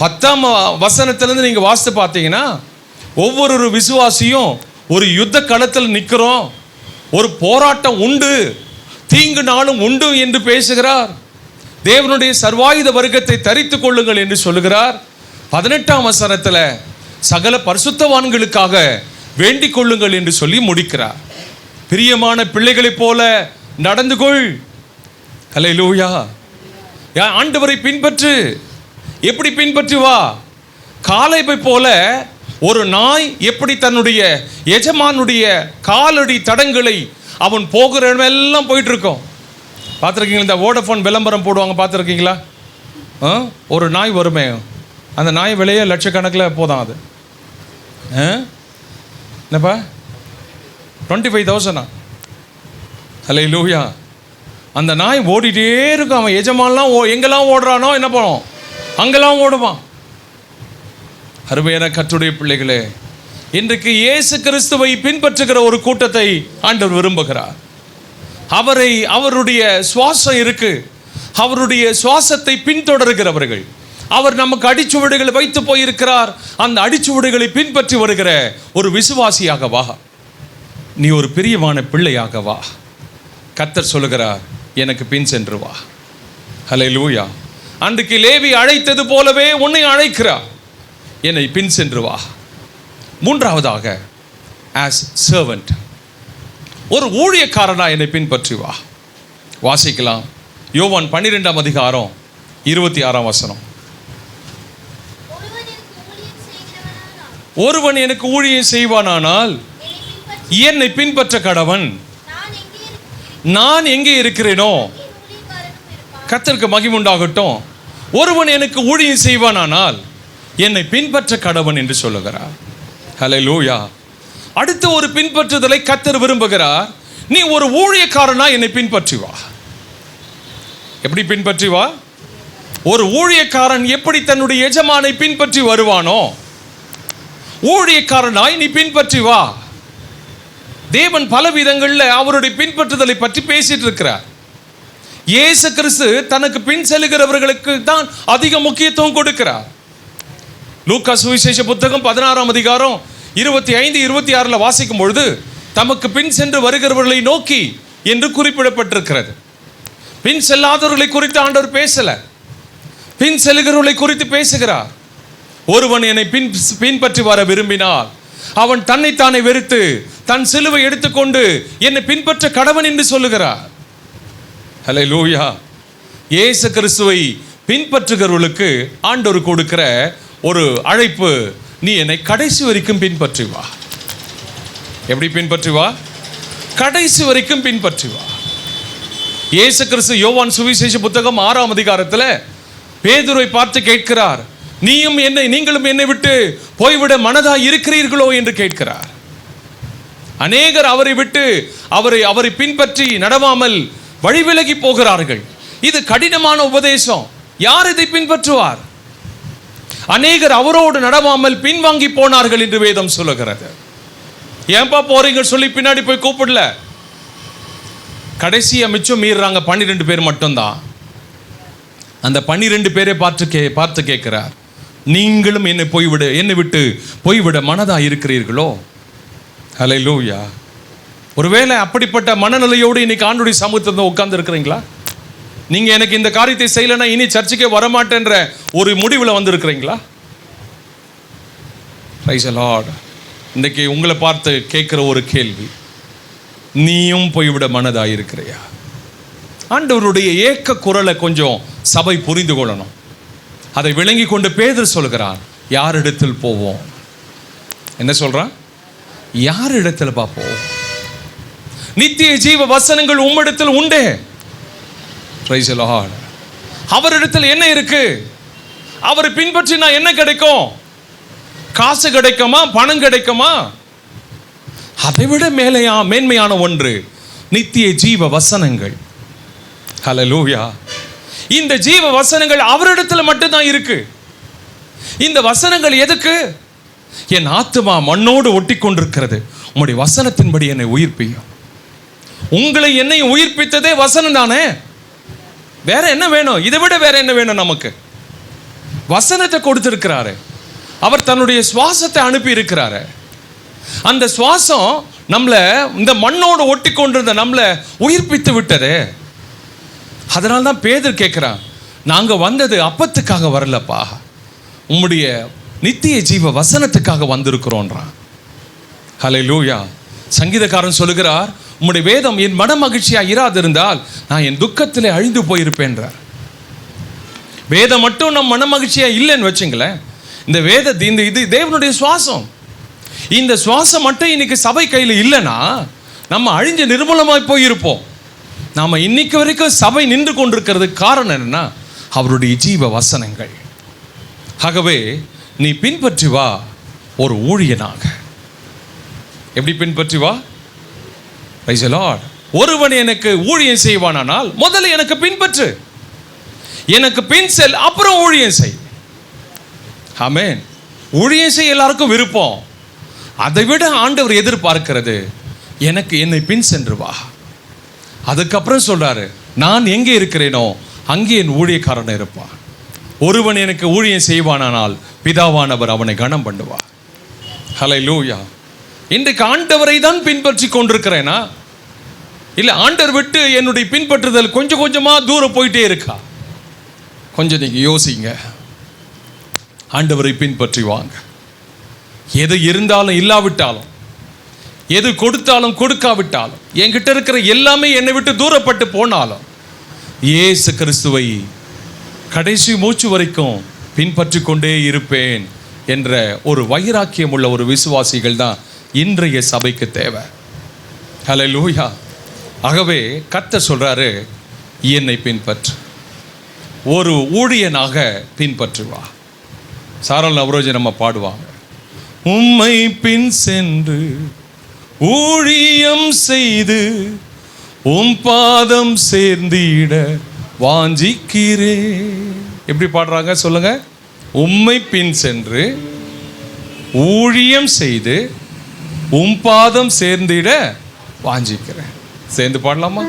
10ஆம் வசனத்திலிருந்து நீங்கள் வாசித்து பார்த்தீங்கன்னா ஒவ்வொரு விசுவாசியும் ஒரு யுத்த களத்தில் நிற்கிறோம், ஒரு போராட்டம் உண்டு, தீங்கு நாளும் உண்டு என்று பேசுகிறார். தேவனுடைய சர்வாயுத வர்க்கத்தை தரித்து கொள்ளுங்கள் என்று சொல்லுகிறார். 18ஆம் வசனத்தில் சகல பரிசுத்தவான்களுக்காக வேண்டிக் கொள்ளுங்கள் என்று சொல்லி முடிக்கிறார். பிரியமான பிள்ளைகளைப் போல நடந்து கொள். ஹல்லேலூயா. ஆண்டவரை பின்பற்று. எப்படி பின்பற்றுவா? காலேபை போல ஒரு நாய் எப்படி தன்னுடைய எஜமானுடைய காலடி தடங்களை அவன் போகிற இடமெல்லாம் போயிட்டு இருக்கோம். பார்த்துருக்கீங்களா? இந்த வோடஃபோன் விளம்பரம் போடுவாங்க, பார்த்துருக்கீங்களா? ஒரு நாய் வருமே, அந்த நாய் விலையே லட்சக்கணக்கில் போதான். அது என்னப்பா 25,000. ஹல்லேலூயா. அந்த நாய் ஓடிட்டே இருக்கும். அவன் எஜமான்லாம் எங்கெல்லாம் ஓடுறானோ என்ன பண்ணும், அங்கெல்லாம் ஓடுவான். அருமையான கர்த்தருடைய பிள்ளைகளே, இன்றைக்கு இயேசு கிறிஸ்துவை பின்பற்றுகிற ஒரு கூட்டத்தை ஆண்டவர் விரும்புகிறார். அவருடைய சுவாசம் இருக்கு, அவருடைய சுவாசத்தை பின்தொடர்கிறவர்கள். அவர் நமக்கு அடிச்சுவடுகளை வைத்து போயிருக்கிறார். அந்த அடிச்சுவடுகளை பின்பற்றி வருகிற ஒரு விசுவாசியாக வா, நீ ஒரு பிரியமான பிள்ளையாக வா. கர்த்தர் சொல்லுகிறார், எனக்கு பின் சென்று வா. ஹல்லேலூயா. அன்றைக்கு லேவி அழைத்தது போலவே உன்னை அழைக்கிறார், என்னை பின் சென்று வா. மூன்றாவதாக, ஆஸ் சர்வன்ட், ஒரு ஊழியக்காரனா என்னை பின்பற்றி வா. வாசிக்கலாம். யோவான் 12ஆம் அதிகாரம் 26ஆம் வசனம். ஒருவன் எனக்கு ஊழியம் செய்வானானால் என்னை பின்பற்ற கடவன். நான் எங்கே இருக்கிறேனோ, கர்த்தருக்கு மகிமை உண்டாகட்டும், ஒருவன் எனக்கு ஊழியம் செய்வானானால் என்னை பின்பற்ற கடவன் என்று சொல்லுகிறார். ஹல்லேலூயா. அடுத்த ஒரு பின்பற்றுதலை கர்த்தர் விரும்புகிறார். நீ ஒரு ஊழியக்காரனா என்னை பின்பற்றி வா. எப்படி பின்பற்றி வா? ஒரு ஊழியக்காரன் எப்படி தன்னுடைய எஜமானை பின்பற்றி வருவானோ, ஊழியக்காரனாய் நீ பின்பற்றி வா. தேவன் பல விதங்கள்ல அவருடைய பின்பற்றுதலை பற்றி பேசிட்டு இருக்கிறார். இயேசு கிறிஸ்து தனக்கு பின் செல்கிறவர்களுக்கு தான் அதிக முக்கியத்துவம் கொடுக்கிறார். லூக்கா சுவிசேஷ புத்தகம் 16ஆம் அதிகாரம் 25-26 வாசிக்கும் பொழுது தமக்கு பின் சென்று வருகிறவர்களை நோக்கி என்று குறிப்பிடப்பட்டிருக்கிறது. பின் செல்லாதவர்களை குறித்து ஆண்டவர் பேசல, பின் செல்கிறவர்களை குறித்து பேசுகிறார். ஒருவன் என்னை பின்பற்றி வர விரும்பினால் அவன் தன்னைத்தானே வெறுத்து தன் சிலுவை எடுத்துக்கொண்டு என்னை பின்பற்ற கடவன் என்று சொல்லுகிறார். ஹல்லேலூயா. இயேசு கிறிஸ்துவை பின்பற்றுகிறவர்களுக்கு ஆண்டவர் கொடுக்கிற ஒரு அழைப்பு, நீ என்னை கடைசி வரைக்கும் பின்பற்றி வா. எப்படி பின்பற்றி வா? கடைசி வரைக்கும் பின்பற்றி வா. இயேசு கிறிஸ்து யோவான் சுவிசேஷ புத்தகம் 6ஆம் அதிகாரத்தில் பேதுருவை பார்த்து கேட்கிறார், நீங்களும் என்னை விட்டு போய்விட மனதா இருக்கிறீர்களோ என்று கேட்கிறார். அநேகர் அவரை விட்டு அவரை பின்பற்றி நடவாமல் வழிவிலகி போகிறார்கள். இது கடினமான உபதேசம். யார் இதை பின்பற்றுவார்? அநேகர் அவரோடு நடவாமல் பின்வாங்கி போனார்கள் என்று வேதம் சொல்லுகிறது. ஏன்பா போறீங்க சொல்லி பின்னாடி போய் கூப்பிடல. கடைசியா மிச்சம் மீறாங்க 12 பேர் மட்டும்தான். அந்த 12 பேரை பார்த்து கேட்கிறார், நீங்களும் என்னை விட்டு போய்விட மனதா இருக்கிறீர்களோ? ஹல்லேலூயா. ஒருவேளை அப்படிப்பட்ட மனநிலையோடு இன்னைக்கு ஆண்டுடைய சமூகத்தில் உட்கார்ந்து இருக்கிறீங்களா? நீங்க எனக்கு இந்த காரியத்தை செய்யலைன்னா இனி சர்ச்சுக்கே வரமாட்டேன்ற ஒரு முடிவில் வந்திருக்கிறீங்களா? Price the Lord. இன்னைக்கு உங்களை பார்த்து கேட்கிற ஒரு கேள்வி, நீயும் போய்விட மனதா இருக்கிறையா? ஆண்டவருடைய ஏக்க குரலை கொஞ்சம் சபை புரிந்து கொள்ளணும். அதை விளங்கி கொண்டு பேதுரு சொல்கிறான், யாரிடத்தில் போவோம்? என்ன சொல்றான்? யாரிடத்தில் பார்ப்போம்? நித்திய ஜீவ வசனங்கள் உம்மிடத்தில் உண்டே. Price the Lord. அவரிடத்தில் என்ன இருக்கு? அவரை பின்பற்றினா என்ன கிடைக்கும்? காசு கிடைக்குமா? பணம் கிடைக்குமா? அதைவிட மேன்மையான ஒன்று நித்திய ஜீவ வசனங்கள். ஹல்லேலூயா. இந்த ஜீவ வசனங்கள் அவரிடத்தில் மட்டும்தான் இருக்கு. இந்த வசனங்கள் எதுக்கு? என் ஆத்துமா மண்ணோடு ஒட்டி கொண்டிருக்கிறது, உம்முடைய வசனத்தின்படி என்னை உயிர்ப்பியும். உங்களை என்னை உயிர்ப்பித்ததே வசனம் தானே. வேற என்ன வேணும்? இதை விட வேற என்ன வேணும்? நமக்கு வசனத்தை கொடுத்திருக்கிறாரு. அவர் தன்னுடைய சுவாசத்தை அனுப்பி இருக்கிறாரு. அந்த சுவாசம் நம்மளை இந்த மண்ணோடு ஒட்டி கொண்டிருந்த நம்மளை உயிர்ப்பித்து விட்டது. அதனால தான் பேதுரு கேட்கிறான், நாங்க வந்தது அப்பத்துக்காக வரலப்பா, உம்முடைய நித்திய ஜீவ வசனத்துக்காக வந்திருக்கிறோன்றான். ஹல்லேலூயா. சங்கீதக்காரன் சொல்லுகிறார், உம்முடைய வேதம் என் மன மகிழ்ச்சியா இராதிருந்தால் நான் என் துக்கத்திலே அழிந்து போயிருப்பேன்றார். வேதம் மட்டும் நம் மன மகிழ்ச்சியா இல்லைன்னு வச்சுங்களேன், இந்த இது தேவனுடைய சுவாசம். இந்த சுவாசம் மட்டும் இன்னைக்கு சபை கையில் இல்லைன்னா நம்ம அழிஞ்சு நிர்மூலமாய் போயிருப்போம். நாம இன்னைக்கு வரைக்கும் சபை நின்று கொண்டிருக்கிறதுக்கு காரணம் என்னன்னா அவருடைய ஜீவ வசனங்கள். ஆகவே நீ பின்பற்றி வா ஒரு ஊழியனாக. எப்படி பின்பற்றி வா? Price the Lord. ஒருவன் எனக்கு ஊழியம் செய்வானால் முதல்ல எனக்கு பின்பற்று, எனக்கு பின் செல், அப்புறம் ஊழியம் செய். ஆமென். ஊழியம் செய்ய எல்லாருக்கும் விருப்பம். அதை விட ஆண்டவர் எதிர்பார்க்கிறது, என்னை பின் சென்று வா. அதுக்கப்புறம் சொல்றாரு, நான் எங்கே இருக்கிறேனோ அங்கே என் ஊழியக்காரன் இருப்பான். ஒருவன் எனக்கு ஊழியம் செய்வானால் பிதாவானவர் அவனை கனம் பண்ணுவார். ஹல்லேலூயா. இன்றைக்கு ஆண்டவரை தான் பின்பற்றி கொண்டிருக்கிறேனா, இல்லை ஆண்டவர் விட்டு என்னுடைய பின்பற்றுதல் கொஞ்சம் கொஞ்சமா தூரம் போயிட்டே இருக்கா? கொஞ்சம் நீங்க யோசிங்க. ஆண்டவரை பின்பற்றி வாங்க. எது இருந்தாலும் இல்லாவிட்டாலும், எது கொடுத்தாலும் கொடுக்காவிட்டாலும், என்கிட்ட இருக்கிற எல்லாமே என்னை விட்டு தூரப்பட்டு போனாலும் இயேசு கிறிஸ்துவை கடைசி மூச்சு வரைக்கும் பின்பற்றி கொண்டே இருப்பேன் என்ற ஒரு வைராக்கியம் உள்ள ஒரு விசுவாசிகள் தான் இன்றைய சபைக்கு தேவை. ஹல்லேலூயா. ஆகவே கர்த்தர் சொல்றாரு, என்னை பின்பற்று, ஒரு ஊழியனாக பின்பற்றுவா. சாரல் நவரோஜி நம்ம பாடுவாங்க, உம்மை பின் சென்று ஊழியம் செய்து உம் பாதம் சேர்ந்திட வாஞ்சிக்கிறேன். எப்படி பாடுறாங்க சொல்லுங்க? உம்மை பின் சென்று ஊழியம் செய்து பாதம் சேர்ந்திட வாஞ்சிக்கிறேன். சேர்ந்து பாடலாமா?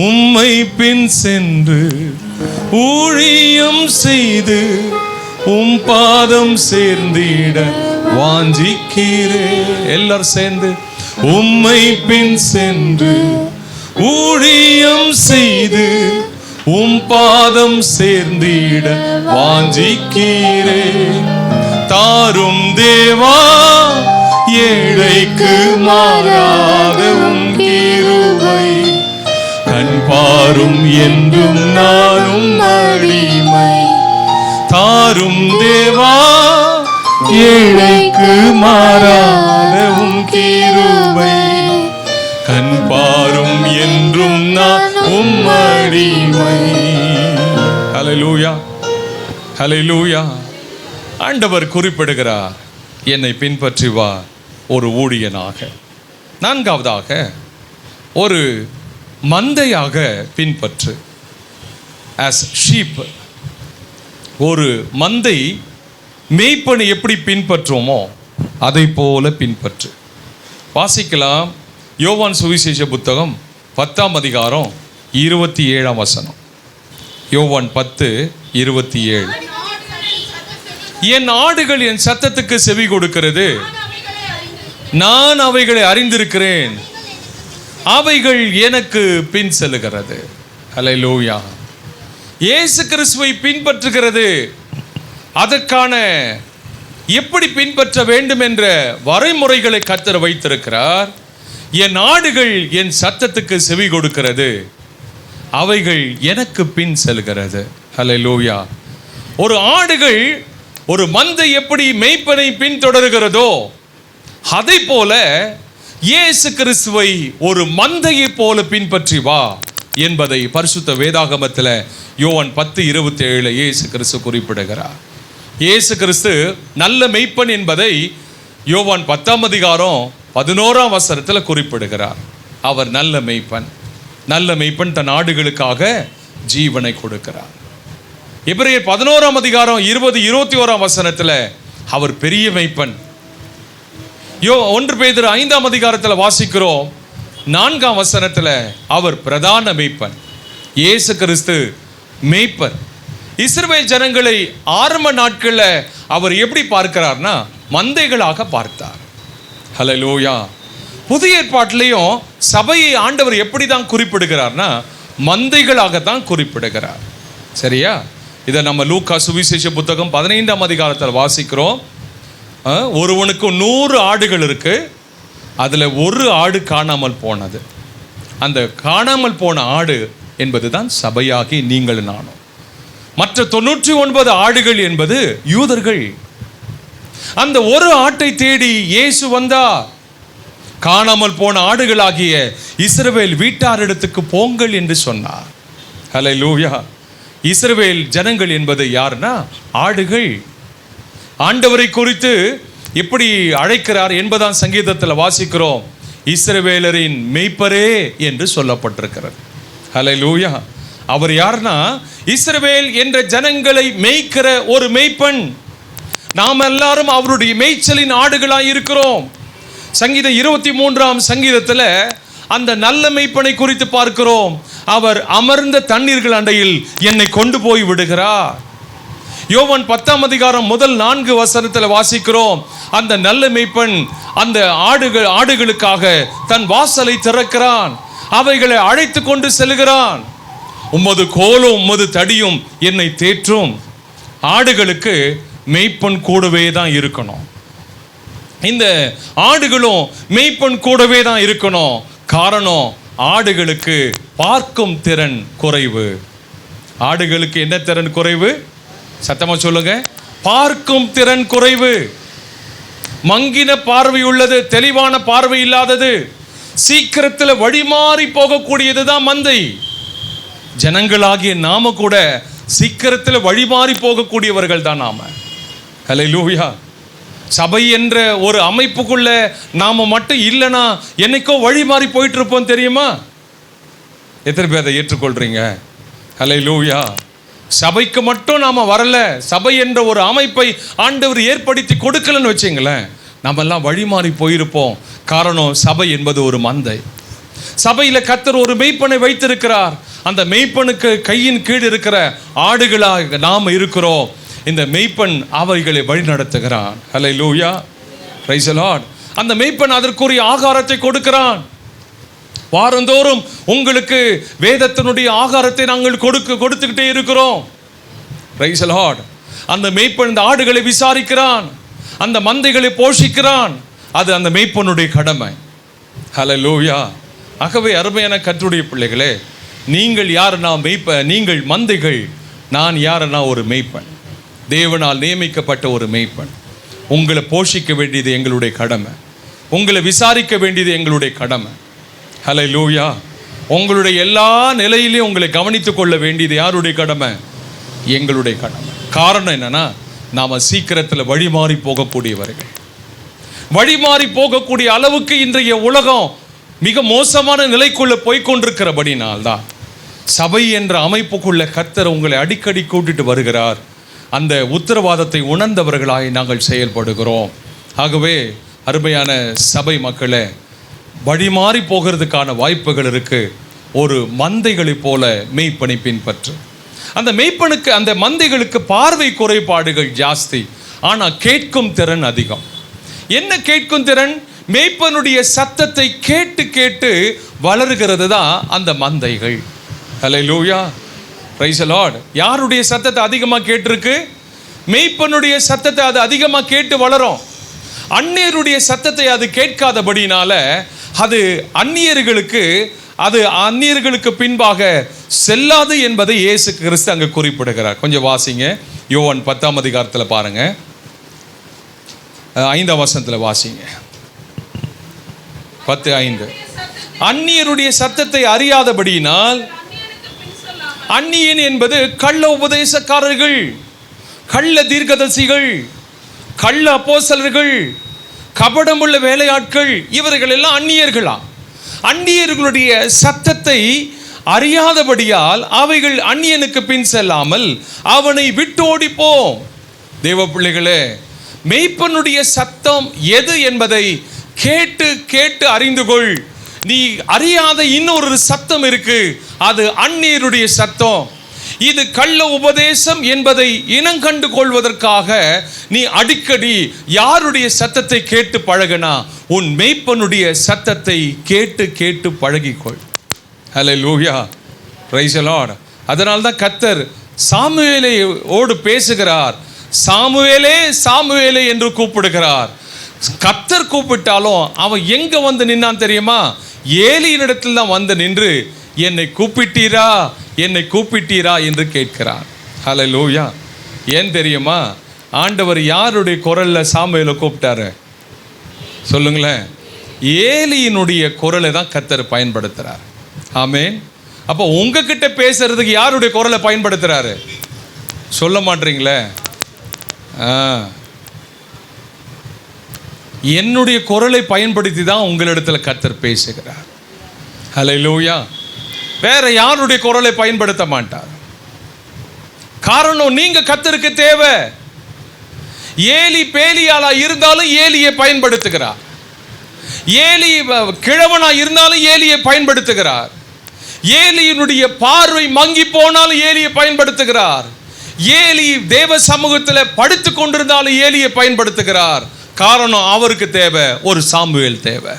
உம்மை பின் சென்று ஊழியம் செய்து பாதம் சேர்ந்திட வாஞ்சிக்கிறேன். எல்லாரும் சேர்ந்து உம்மை பின் சென்று ஊழியம் செய்து பாதம் சேர்ந்திட வாஞ்சிக்கிறேன். தாரும் தேவா ஏழைக்கு மாறாத கிருபை, கண் பாரும் என்றும் நானும் அடிமை. தாரும் தேவா ஏழைக்கு மாறாத கிருபை, கண் பாரும் என்றும் நான் அடிமை. ஹல்லேலூயா, ஹல்லேலூயா. ஆண்டவர் குறிப்பிடுகிறார், என்னை பின்பற்றி வா ஒரு ஊழியனாக. நான்காவதாக, ஒரு மந்தையாக பின்பற்று. ஆஸ் ஷீப், ஒரு மந்தை மேய்ப்பனை எப்படி பின்பற்றுவோமோ அதை போல பின்பற்று. வாசிக்கலாம் யோவான் சுவிசேஷ புத்தகம் 10ஆம் அதிகாரம் 27ஆம் வசனம். யோவான் 10:27. என் ஆடுகள் என் சத்தத்துக்கு செவி கொடுக்கிறது, நான் அவைகளை அறிந்திருக்கிறேன், அவைகள் எனக்கு பின் செல்லுகிறது. ஹல்லேலூயா. இயேசு கிறிஸ்துவை பின்பற்றுகிறது. அதற்கான எப்படி பின்பற்ற வேண்டும் என்ற வரைமுறைகளை கர்த்தர் வைத்திருக்கிறார். என் ஆடுகள் என் சத்தத்துக்கு செவி கொடுக்கிறது, அவைகள் எனக்கு பின் செல்கிறது. ஹல்லேலூயா. ஒரு ஆடுகள் ஒரு மந்தை எப்படி மேய்ப்பனை பின்தொடர்கிறதோ அதை போல இயேசு கிறிஸ்துவை ஒரு மந்தையை போல பின்பற்றி வா என்பதை பரிசுத்த வேதாகமத்தில் யோவான் 10:27 இயேசு கிறிஸ்து குறிப்பிடுகிறார். இயேசு கிறிஸ்து நல்ல மேய்ப்பன் என்பதை யோவான் 10ஆம் அதிகாரம் 11ஆம் வசனத்தில் குறிப்பிடுகிறார். அவர் நல்ல மேய்ப்பன். நல்ல மேய்ப்பன் தன் ஆடுகளுக்காக ஜீவனை கொடுக்கிறார். எபிரேயர் 11ஆம் அதிகாரம் 20-21ஆம் வசனத்தில் அவர் பெரிய மேய்ப்பன். 1 பேதுரு 5ஆம் அதிகாரத்தில் வாசிக்கிறோம் 4ஆம் வசனத்தில் அவர் பிரதான மேய்ப்பன். இயேசு கிறிஸ்து மேய்ப்பர். இஸ்ரவேல் ஜனங்களை ஆரம்ப நாட்களில் அவர் எப்படி பார்க்கிறார்னா மந்தைகளாக பார்த்தார். ஹல்லேலூயா. புதிய ஏற்பாட்டிலையும் சபையை ஆண்டவர் எப்படி தான் குறிப்பிடுகிறார்னா மந்தைகளாகத்தான் குறிப்பிடுகிறார். சரியா? இதை நம்ம லூக்கா சுவிசேஷ புத்தகம் 15ஆம் அதிகாரத்தில் வாசிக்கிறோம். ஒருவனுக்கு 100 ஆடுகள் இருக்கு, அதில் ஒரு ஆடு காணாமல் போனது. அந்த காணாமல் போன ஆடு என்பது தான் சபையாகி நீங்கள் நானும். மற்ற 99 ஆடுகள் என்பது யூதர்கள். அந்த ஒரு ஆட்டை தேடி இயேசு வந்தார். காணாமல் போன ஆடுகளாகிய இஸ்ரவேல் வீட்டாரிடத்துக்கு போங்கள் என்று சொன்னார். ஹல்லேலூயா. இஸ்ரவேல் ஜனங்கள் என்பது யாருன்னா ஆடுகள். ஆண்டவரை குறித்து எப்படி அழைக்கிறார் என்பதான் சங்கீதத்தில் வாசிக்கிறோம். இஸ்ரவேலரின் மேய்ப்பரே என்று சொல்லப்பட்டிருக்கிறது. ஹல்லேலூயா. அவர் யாருன்னா இஸ்ரவேல் என்ற ஜனங்களை மேய்க்கிற ஒரு மேய்ப்பன். நாம் எல்லாரும் அவருடைய மேய்ச்சலின் ஆடுகளாய் இருக்கிறோம். சங்கீதம் 23ஆம் சங்கீதத்தில் அந்த நல்ல மேய்ப்பனை குறித்து பார்க்கிறோம். அவர் அமர்ந்த தண்ணீர்கள் அண்டையில் என்னை கொண்டு போய் விடுகிறார். யோவான் 10ஆம் அதிகாரம் முதல் 4 வசனத்தில் வாசிக்கிறோம். அந்த நல்ல மேய்ப்பன் அந்த ஆடுகளுக்காக தன் வாசலை திறக்கிறான், அவைகளை அழைத்து கொண்டு செல்கிறான். உமது கோலும் உமது தடியும் என்னை தேற்றும். ஆடுகளுக்கு மேய்ப்பன் கூடவே தான் இருக்கணும். இந்த ஆடுகளும் மேய்ப்பன் கூடவே தான் இருக்கணும். காரணம், ஆடுகளுக்கு பார்க்கும் திறன் குறைவு. ஆடுகளுக்கு என்ன திறன் குறைவு? சத்தமா சொல்லுங்க. பார்க்கும் திறன் குறைவு. மங்கின பார்வை உள்ளது, தெளிவான பார்வை இல்லாதது, சீக்கிரத்தில் வழிமாறி போகக்கூடியது தான் மந்தை. ஜனங்களாகிய நாம கூட சீக்கிரத்தில் வழிமாறி போகக்கூடியவர்கள் தான் நாம. ஹல்லேலூயா. சபை என்ற ஒரு அமைப்புக்குள்ள நாம மட்டும் இல்லைன்னா என்னைக்கோ வழி மாறி போயிட்டு இருப்போம் தெரியுமா? எத்தனை பேர் அதை ஏற்றுக்கொள்றீங்க? ஹல்லேலூயா. சபைக்கு மட்டும் நாம் வரல, சபை என்ற ஒரு அமைப்பை ஆண்டவர் ஏற்படுத்தி கொடுக்கலன்னு வச்சுங்களேன், நம்மெல்லாம் வழிமாறி போயிருப்போம். காரணம், சபை என்பது ஒரு மந்தை. சபையில் கர்த்தர் ஒரு மெய்ப்பனை வைத்திருக்கிறார். அந்த மெய்ப்பனுக்கு கையின் கீழ் இருக்கிற ஆடுகளாக நாம் இருக்கிறோம். இந்த மெய்ப்பன் அவைகளை வழி நடத்துகிறான். ஹல்லேலூயா, பிரைஸ் தி லார்ட். அந்த மெய்ப்பன் அதற்குரிய ஆகாரத்தை கொடுக்கிறான். வாரந்தோறும் உங்களுக்கு வேதத்தினுடைய ஆகாரத்தை நாங்கள் கொடுத்துக்கிட்டே இருக்கிறோம். Price the Lord. அந்த மெய்ப்பன் இந்த ஆடுகளை விசாரிக்கிறான், அந்த மந்தைகளை போஷிக்கிறான். அது அந்த மெய்ப்பனுடைய கடமை. ஹல்லேலூயா. ஆகவே அருமையான கர்த்தருடைய பிள்ளைகளே, நீங்கள் யாருன்னா நீங்கள் மந்தைகள், நான் யாருன்னா ஒரு மெய்ப்பன், தேவனால் நியமிக்கப்பட்ட ஒரு மெய்ப்பன். உங்களை போஷிக்க வேண்டியது எங்களுடைய கடமை, உங்களை விசாரிக்க வேண்டியது எங்களுடைய கடமை. ஹல்லேலூயா. உங்களுடைய எல்லா நிலையிலையும் உங்களை கவனித்து கொள்ள வேண்டியது யாருடைய கடமை? எங்களுடைய கடமை. காரணம் என்னன்னா, நாம் சீக்கிரத்தில் வழிமாறி போகக்கூடியவர்கள். வழிமாறி போகக்கூடிய அளவுக்கு இன்றைய உலகம் மிக மோசமான நிலைக்குள்ள போய்கொண்டிருக்கிறபடினால்தான் சபை என்ற அமைப்புக்குள்ள கர்த்தர் உங்களை அடிக்கடி கூட்டிட்டு வருகிறார். அந்த உத்தரவாதத்தை உணர்ந்தவர்களாய் நாங்கள் செயல்படுகிறோம். ஆகவே அருமையான சபை மக்களே, வழிமாறி போகிறதுக்கான வாய்ப்புகள் இருக்கு. ஒரு மந்தைகளை போல மெய்ப்பனை பின்பற்று. அந்த மெய்ப்பனுக்கு, அந்த மந்தைகளுக்கு பார்வை குறைபாடுகள் ஜாஸ்தி, ஆனால் கேட்கும் திறன் அதிகம். என்ன கேட்கும் திறன்? மெய்ப்பனுடைய சத்தத்தை கேட்டு கேட்டு வளர்கிறது தான் அந்த மந்தைகள். ஹல்லேலூயா, பிரைஸ் தி லார்ட். யாருடைய சத்தத்தை அதிகமாக கேட்டிருக்கு? மெய்ப்பனுடைய சத்தத்தை அது அதிகமாக கேட்டு வளரும். அந்நியருடைய சத்தத்தை அது கேட்காதபடினால அது அந்நியர்களுக்கு பின்பாக செல்லாது என்பதை இயேசு கிறிஸ்து அங்கே குறிப்பிடுகிறார். கொஞ்சம் வாசிங்க, யோவான் 10ஆம் அதிகாரத்தில் பாருங்க, 5ஆம் வசனத்தில் வாசிங்க. 10:5. அந்நியருடைய சத்தத்தை அறியாதபடியினால், அந்நியன் என்பது கள்ள உபதேசக்காரர்கள், கள்ள தீர்க்கதரிசிகள், கள்ள அப்போஸ்தலர்கள், கபடமுள்ள வேலையாட்கள், இவர்கள் எல்லாம் அந்நியர்களா? அந்நியர்களுடைய சத்தத்தை அறியாதபடியால் அவைகள் அந்நியனுக்கு பின் செல்லாமல் அவனை விட்டு ஓடிப்போம். தேவ பிள்ளைகளே, மெய்ப்பனுடைய சத்தம் எது என்பதை கேட்டு கேட்டு அறிந்து கொள். நீ அறியாத இன்னொரு சத்தம் இருக்கு, அது அந்நியருடைய சத்தம். இது கள்ள உபதேசம் என்பதை இனங்கண்டு கொள்வதற்காக நீ அடிக்கடி யாருடைய சத்தத்தை கேட்டு பழகினா? உன் மெய்ப்பனுடைய சத்தத்தை கேட்டு கேட்டு பழகிக்கொள். ஹல்லேலூயா, பிரைஸ் தி லார்ட். அதனால்தான் கர்த்தர் சாமுவேலோடு பேசுகிறார். சாமுவேலே சாமுவேலே என்று கூப்பிடுகிறார். கர்த்தர் கூப்பிட்டாலும் அவன் எங்க வந்து நின்னான் தெரியுமா? ஏலியினிடத்தில் தான் வந்து நின்று, என்னை கூப்பிட்டீரா, என்னை கூப்பிட்டீரா என்று கேட்கிறார். ஹல்லேலூயா. ஏன் தெரியுமா? ஆண்டவர் யாருடைய குரல்ல சாமுவேலை கூப்பிட்டாரு சொல்லுங்களேன்? ஏலியினுடைய குரலை தான் கர்த்தர் பயன்படுத்துறார். ஆமென். அப்போ உங்ககிட்ட பேசுறதுக்கு யாருடைய குரலை பயன்படுத்துறாரு? சொல்ல மாட்டீங்களே? என்னுடைய குரலை பயன்படுத்தி தான் உங்களிடத்தில் கர்த்தர் பேசுகிறார். ஹல்லேலூயா. வேற யாருடைய குரலை பயன்படுத்த மாட்டார். காரணம், நீங்க கர்த்தருக்கு தேவை. ஏலி பேலியாளா இருந்தாலும் ஏலியை பயன்படுத்துகிறார். ஏலி கிழவனா இருந்தாலும் ஏலியை பயன்படுத்துகிறார். ஏலியினுடைய பார்வை மங்கி போனாலும் ஏலியை பயன்படுத்துகிறார். ஏலி தேவ சமூகத்தில் படுத்து கொண்டிருந்தாலும் ஏலியை பயன்படுத்துகிறார். காரணம், அவருக்கு தேவை ஒரு சாமுவேல் தேவை.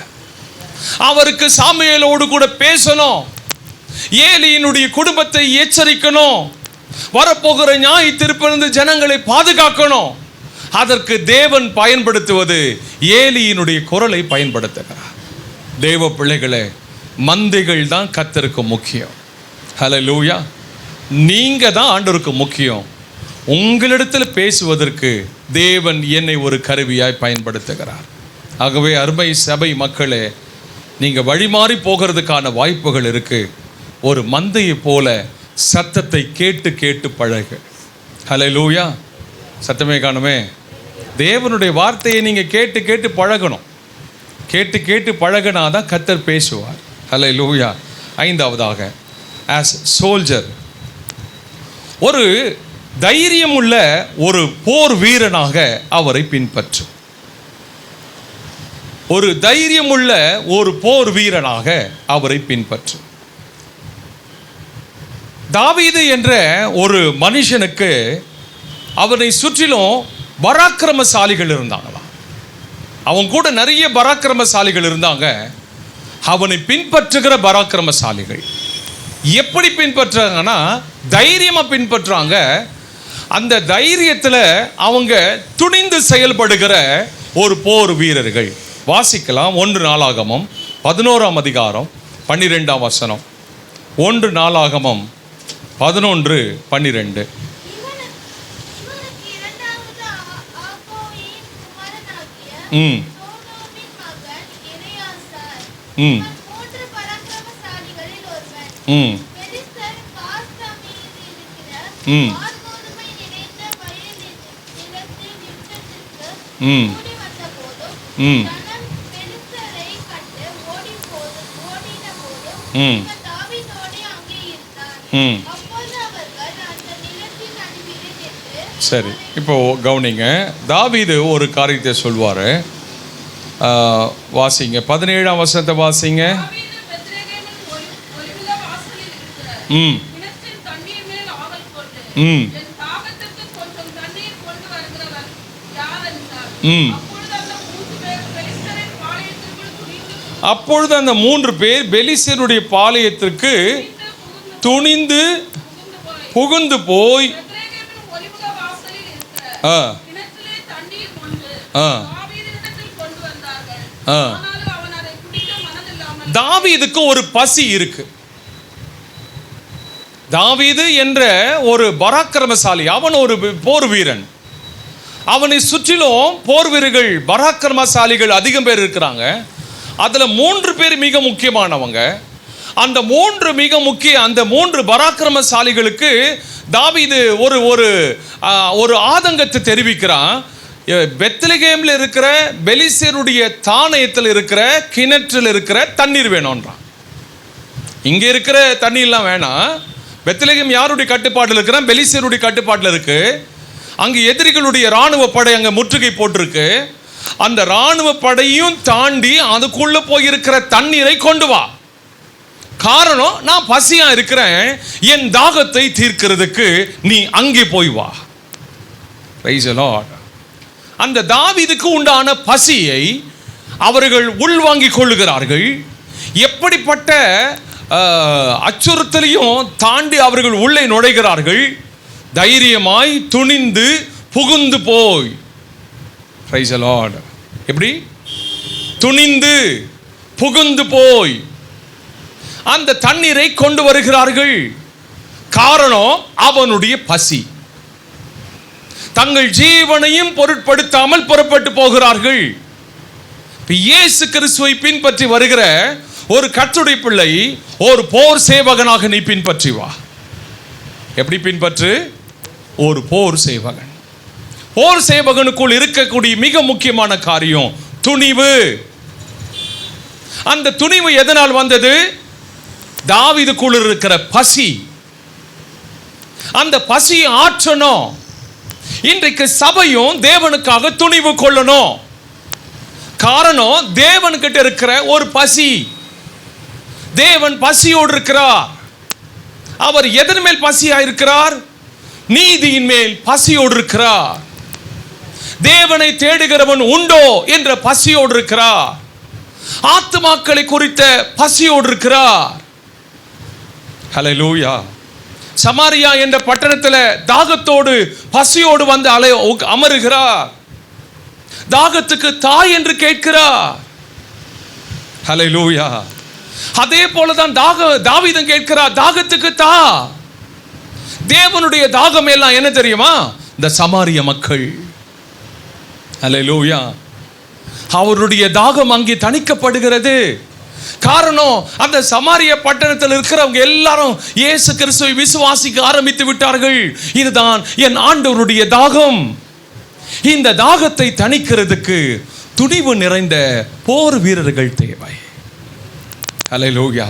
அவருக்கு சாமுவேலோடு கூட பேசணும். ஏலியினுடைய குடும்பத்தை எச்சரிக்கணும். வரப்போகிற நியாய தீர்ப்பிலிருந்து ஜனங்களை பாதுகாக்கணும். அதற்கு தேவன் பயன்படுத்துவது ஏலியினுடைய குரலை பயன்படுத்துகிறார். தேவ பிள்ளைகளே, மந்தைகள் தான் கர்த்தருக்கு முக்கியம். ஹல்லேலூயா. நீங்க தான் ஆண்டவருக்கு முக்கியம். உங்களிடத்தில் பேசுவதற்கு தேவன் என்னை ஒரு கருவியாய் பயன்படுத்துகிறார். ஆகவே அருமை சபை மக்களே, நீங்கள் வழிமாறி போகிறதுக்கான வாய்ப்புகள் இருக்கு. ஒரு மந்தையை போல சத்தத்தை கேட்டு கேட்டு பழகு. ஹல்லேலூயா. சத்தமே காணுமே. தேவனுடைய வார்த்தையை நீங்கள் கேட்டு கேட்டு பழகணும். கேட்டு கேட்டு பழகினாதான் கர்த்தர் பேசுவார். ஹல்லேலூயா. 5ஆவதாக, ஆஸ் சோல்ஜர் ஒரு தைரியம் உள்ள ஒரு போர் வீரனாக அவரை பின்பற்றும். ஒரு தைரியமுள்ள ஒரு போர் வீரனாக அவரை பின்பற்றும். தாவீது என்ற ஒரு மனுஷனுக்கு அவனை சுற்றிலும் பராக்கிரமசாலிகள் இருந்தாங்களாம். அவன் கூட நிறைய பராக்கிரமசாலிகள் இருந்தாங்க. அவனை பின்பற்றுகிற பராக்கிரமசாலிகள் எப்படி பின்பற்றுறாங்கன்னா தைரியமா பின்பற்றுறாங்க. அந்த தைரியத்தில் அவங்க துணிந்து செயல்படுகிற ஒரு போர் வீரர்கள். வாசிக்கலாம் 1 நாளாகமம் 11ஆம் அதிகாரம் 12ஆம் வசனம். 1 நாளாகமம் 11:12. சரி, இப்போ கவனிங்க. தாவீது ஒரு காரியத்தை சொல்வார். வாசிங்க 17ஆம் வசனத்தை வாசிங்க. அப்பொழுது அந்த 3 பேர் பெலிஸ்தருடைய பாளையத்திற்கு துணிந்து புகுந்து போய் தாவீதுக்கு ஒரு பசி இருக்கு. தாவீது என்ற ஒரு பராக்கிரமசாலி, அவன் ஒரு போர் வீரன். அவனை சுற்றிலும் போர் வீரர்கள் பராக்கிரமசாலிகள் அதிகம் பேர் இருக்கிறாங்க. அதுல 3 பேர் மிக முக்கியமானவங்க. அந்த 3 பராக்கிரமசாலிகளுக்கு தாவீது ஒரு ஆதங்கத்தை தெரிவிக்கிறான். பெத்லகேம்ல இருக்கிற பெலிஸ்தருடைய தானியத்தில் இருக்கிற கிணற்றில் இருக்கிற தண்ணீர் வேணும்ன்றான். இங்க இருக்கிற தண்ணீர்லாம் வேணாம். பெத்லகேம் யாருடைய கட்டுப்பாட்டில் இருக்கிறான்? பெலிஸ்தருடைய கட்டுப்பாட்டில் இருக்கு. அங்கு எதிரிகளுடைய இராணுவ படை அங்கே முற்றுகை போட்டிருக்கு. அந்த இராணுவ படையும் தாண்டி அதுக்குள்ள போயிருக்கிற தண்ணீரை கொண்டு வா. காரணம், நான் பசியா இருக்கிறேன், என் தாகத்தை தீர்க்கிறதுக்கு நீ அங்கே போய் வா. Price the Lord. அந்த தாவீதுக்கு உண்டான பசியை அவர்கள் உள்வாங்கிக் கொள்ளுகிறார்கள். எப்படிப்பட்ட அச்சுறுத்தலையும் தாண்டி அவர்கள் உள்ளே நுழைகிறார்கள். தைரியமாய் துணிந்து புகுந்து போய். Price the Lord. எப்படி? துணிந்து புகுந்து போய் அந்த தண்ணீரை கொண்டு வருகிறார்கள். காரணம், அவனுடைய பசி. தங்கள் ஜீவனையும் பொருட்படுத்தாமல் புறப்பட்டு போகிறார்கள். இயேசு கிறிஸ்துவை பின்பற்றி வருகிற ஒரு கர்த்தருடைய பிள்ளை, ஒரு போர் சேவகனாக நீ பின்பற்றி வா. எப்படி பின்பற்று? ஒரு போர் சேவகன். போர் சேவகனுக்குள் இருக்கக்கூடிய மிக முக்கியமான காரியம் துணிவு. அந்த துணிவு எதனால் வந்தது? தாவீதுக்குள் இருக்கிற பசி. அந்த பசியை ஆற்றணும். இன்றைக்கு சபையும் தேவனுக்காக துணிவு கொள்ளணும். காரணம், தேவன்கிட்ட இருக்கிற ஒரு பசி. தேவன் பசியோடு இருக்கிறார். அவர் எதன் மேல் பசியா இருக்கிறார்? நீதியின் மேல் பசியோடு இருக்கிறார். தேவனை தேடுகிறவன் உண்டோ என்ற பசியோடு இருக்கிறார். ஆத்துமாக்களை குறித்த பசியோடு இருக்கிறார். ஹல்லேலூயா. சமாரியா என்ற பட்டணத்தில் தாகத்தோடு பசியோடு வந்து அமருகிறார். தாகத்துக்கு தாய் என்று கேட்கிறார். ஹல்லேலூயா. அதே போலதான் தாவீதும் கேட்கிறார், தாகத்துக்கு தா. தேவனுடைய தாகம் எல்லாம் என்ன தெரியுமா? இந்த சமாரிய மக்கள். ஹல்லேலூயா. அவருடைய தாகம் அங்கே தணிக்கப்படுகிறது. காரணம், அந்த சமாரிய பட்டணத்தில் இருக்கிறவங்க எல்லாரும் இயேசு கிறிஸ்துவை விசுவாசிக்க ஆரம்பித்து விட்டார்கள். இதுதான் என் ஆண்டவருடைய தாகம். இந்த தாகத்தை தணிக்கிறதுக்கு துணிவு நிறைந்த போர் வீரர்கள் தேவை. ஹல்லேலூயா.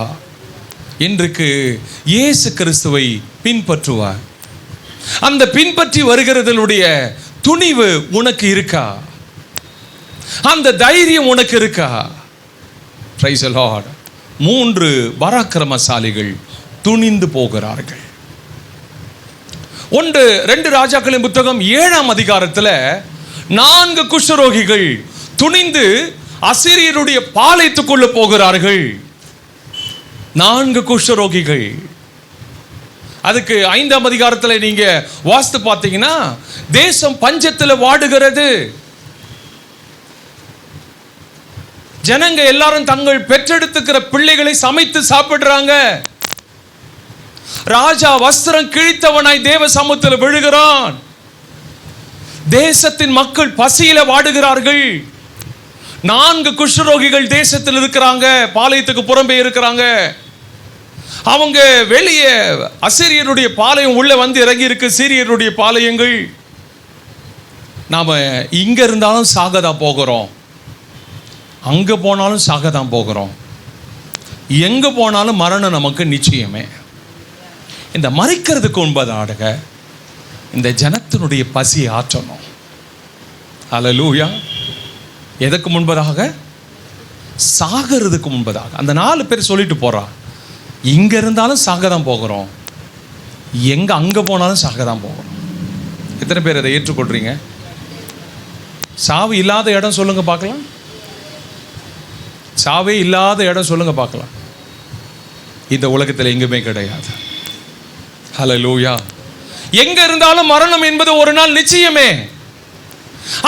இன்றைக்கு இயேசு கிறிஸ்துவை பின்பற்றுவார். அந்த பின்பற்றி வருகிறதனுடைய துணிவு உனக்கு இருக்கா? அந்த தைரியம் உனக்கு இருக்கா? Price the Lord. 3 பராக்கிரமசாலிகள் துணிந்து போகிறார்கள். 2 ராஜாக்களின் புத்தகம் 7ஆம் அதிகாரத்தில் 4 குஷ்டரோகிகள் துணிந்து அசீரியருடைய பாளையத்துக்குள்ள போகிறார்கள். 4 குஷ்டரோகிகள். அதுக்கு 5ஆம் அதிகாரத்தில் நீங்க வாஸ்து பார்த்தீங்கன்னா, தேசம் பஞ்சத்தில் வாடுகிறது. ஜனங்க எல்லாரும் தங்கள் பெற்றெடுத்துக்கிற பிள்ளைகளை சமைத்து சாப்பிடுறாங்க. ராஜா வஸ்திரம் கிழித்தவனாய் தேவ சமூகத்தில் விழுகிறான். தேசத்தின் மக்கள் பசியில வாடுகிறார்கள். 4 குஷ்டரோகிகள் தேசத்தில் இருக்கிறாங்க, பாளையத்துக்கு புறம்பே இருக்கிறாங்க. அவங்க வெளியே அசீரியருடைய பாளையம் உள்ள வந்து இறங்கி இருக்கு. சீரியருடைய பாளையங்கள். நாம இங்க இருந்தாலும் சாக தான் போகிறோம், அங்க போனாலும் சாக தான் போகிறோம். எங்க போனாலும் மரணம் நமக்கு நிச்சயமே. இந்த மறிக்கிறதுக்கு முன்பதாக இந்த ஜனத்தினுடைய பசி ஆற்றணும். ஹல்லேலூயா. எதுக்கு முன்பதாக? சாகிறதுக்கு முன்பதாக. அந்த 4 பேர் சொல்லிட்டு போறா, இங்க இருந்தாலும் சாக தான் போகிறோம், எங்க அங்க போனாலும் சாக தான் போகிறோம். எத்தனை பேர் அதை ஏற்றுக்கொள்றீங்க? சாவு இல்லாத இடம் சொல்லுங்க பார்க்கலாம். சாவே இல்லாத இடம் சொல்லுங்க பார்க்கலாம். இந்த உலகத்தில் எங்குமே கிடையாது. ஹல்லேலூயா. எங்க இருந்தாலும் மரணம் என்பது ஒரு நாள் நிச்சயமே.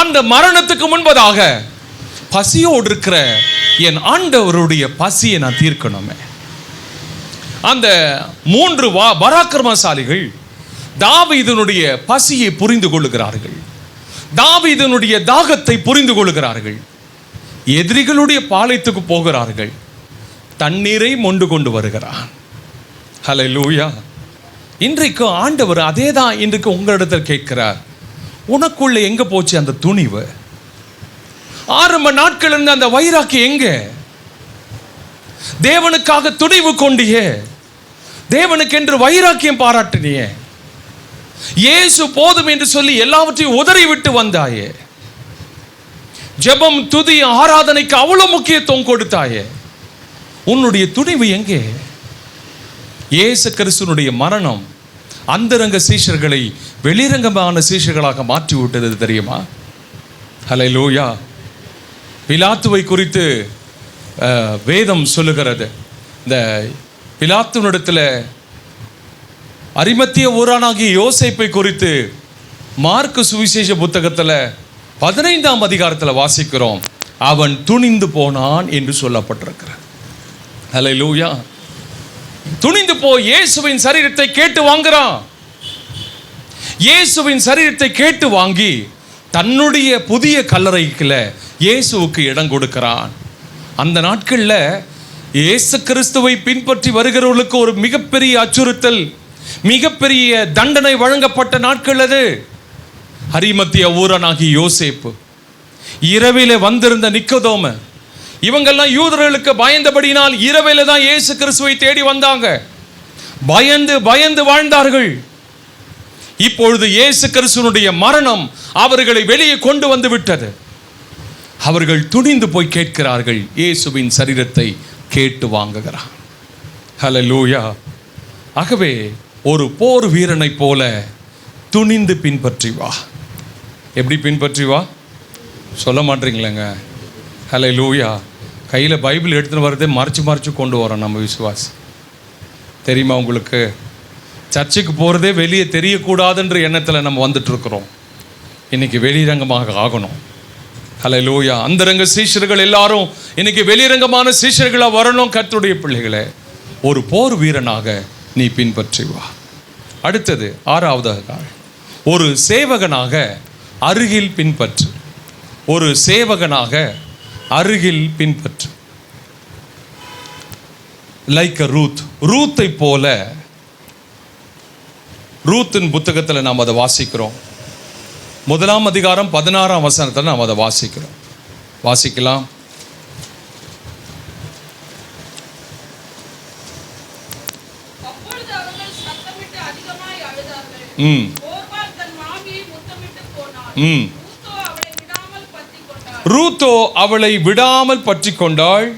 அந்த மரணத்துக்கு முன்பதாக பசியோடு இருக்கிற என் ஆண்டவருடைய பசியை நான் தீர்க்கணுமே. அந்த 3 பராக்கிரமசாலிகள் தாவீதினுடைய பசியை புரிந்து கொள்ளுகிறார்கள். தாவீதினுடைய தாகத்தை புரிந்து கொள்ளுகிறார்கள். எதிரிகளுடைய பாளையத்துக்கு போகிறார்கள். தண்ணீரை மொண்டு கொண்டு வருகிறான். ஹல்லேலூயா. இன்றைக்கு ஆண்டவர் அதே தான் இன்றைக்கு உங்களிடத்தில் கேட்கிறார். உனக்குள்ள எங்க போச்சு அந்த துணிவு? ஆரம்ப நாட்கள் இருந்த அந்த வைராக்கியம் எங்க? தேவனுக்காக துணிவு கொண்டியே, தேவனுக்கு என்று வைராக்கியம் பாராட்டினியே, இயேசு போதும் என்று சொல்லி எல்லாவற்றையும் உதறி விட்டு வந்தாயே, ஜெபம் துதி ஆராதனைக்கு அவ்வளவு முக்கியத்துவம் கொடுத்தாயே, உன்னுடைய துணிவு எங்கே? இயேசு கிறிஸ்துவினுடைய மரணம் அந்தரங்க சீஷர்களை வெளிரங்கமான சீஷர்களாக மாற்றி விட்டது தெரியுமா? ஹல்லேலூயா. பிலாத்துவை குறித்து வேதம் சொல்லுகிறது. இந்த பிலாத்துவினிடத்தில் அரிமத்திய ஊரானாகிய யோசேப்பை குறித்து மார்க்கு சுவிசேஷ புத்தகத்தில் 15ஆம் அதிகாரத்தில் வாசிக்கிறோம். அவன் துணிந்து போனான் என்று சொல்லப்பட்டிருக்கிறார். ஹல்லேலூயா. துணிந்து போய் இயேசுவின் சரீரத்தை கேட்டு வாங்குறான். இயேசுவின் சரீரத்தை கேட்டு வாங்கி தன்னுடைய புதிய கல்லறைக்குள்ள இயேசுவுக்கு இடம் கொடுக்கிறான். அந்த நாட்களில் இயேசு கிறிஸ்துவை பின்பற்றி வருகிறவர்களுக்கு ஒரு மிகப்பெரிய அச்சுறுத்தல், மிகப்பெரிய தண்டனை வழங்கப்பட்ட நாட்கள் அது. அரிமத்திய ஊரானாகிய யோசேப்பு, இரவிலே வந்திருந்த நிக்கோதேமு, இவங்கெல்லாம் யூதர்களுக்கு பயந்தபடினால் இரவிலே தான் இயேசு கிறிஸ்துவை தேடி வந்தாங்க. பயந்து பயந்து வாழ்ந்தார்கள். இப்பொழுது இயேசு கிறிஸ்துவினுடைய மரணம் அவர்களை வெளியே கொண்டு வந்து விட்டது. அவர்கள் துணிந்து போய் கேட்கிறார்கள். இயேசுவின் சரீரத்தை கேட்டு வாங்குகிறார். ஹல்லேலூயா. ஆகவே ஒரு போர் வீரனை போல துணிந்து பின்பற்றி வா. எப்படி பின்பற்றி வா? சொல்ல மாட்டீங்களேங்க. ஹல்லேலூயா. கையில் பைபிள் எடுத்துன்னு வரதே மறைச்சு கொண்டு வரோம் நம்ம விசுவாசி. தெரியுமா உங்களுக்கு? சர்ச்சுக்கு போகிறதே வெளியே தெரியக்கூடாதுன்ற எண்ணத்தில் நம்ம வந்துட்டுருக்குறோம். இன்றைக்கி வெளிரங்கமாக ஆகணும். ஹல்லேலூயா. அந்தரங்க சீஷர்கள் எல்லாரும் இன்னைக்கு வெளிரங்கமான சீஷர்களாக வரணும். கர்த்தருடைய பிள்ளைகளே, ஒரு போர் வீரனாக நீ பின்பற்றி வா. அடுத்தது 6வது, ஒரு சேவகனாக அருகில் பின்பற்று. ஒரு சேவகனாக அருகில் பின்பற்று. லைக் அ ரூத். ரூத்தை போல, ரூத்தின் புத்தகத்தில் நாம் அதை வாசிக்கிறோம். 1ஆம் அதிகாரம் 16ஆம் வசனத்தில் நாம் அதை வாசிக்கிறோம். வாசிக்கலாம். ரூத்தோ அவளை விடாமல் பற்றி கொண்டாள்.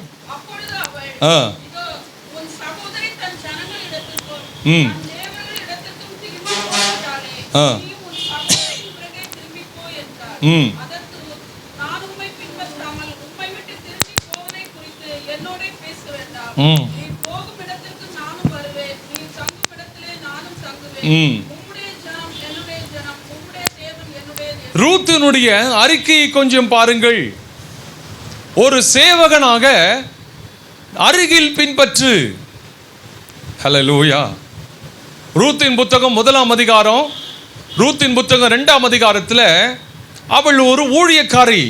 ரூத்தினுடைய அறிக்கையை கொஞ்சம் பாருங்கள். ஒரு சேவகனாக அருகில் பின்பற்று. ஹல்லேலூயா. ரூத்தின் புத்தகம் 1ஆம் அதிகாரம், ரூத்தின் புத்தகம் 2ஆம் அதிகாரத்தில் அவள் ஒரு ஊழியக்காரி.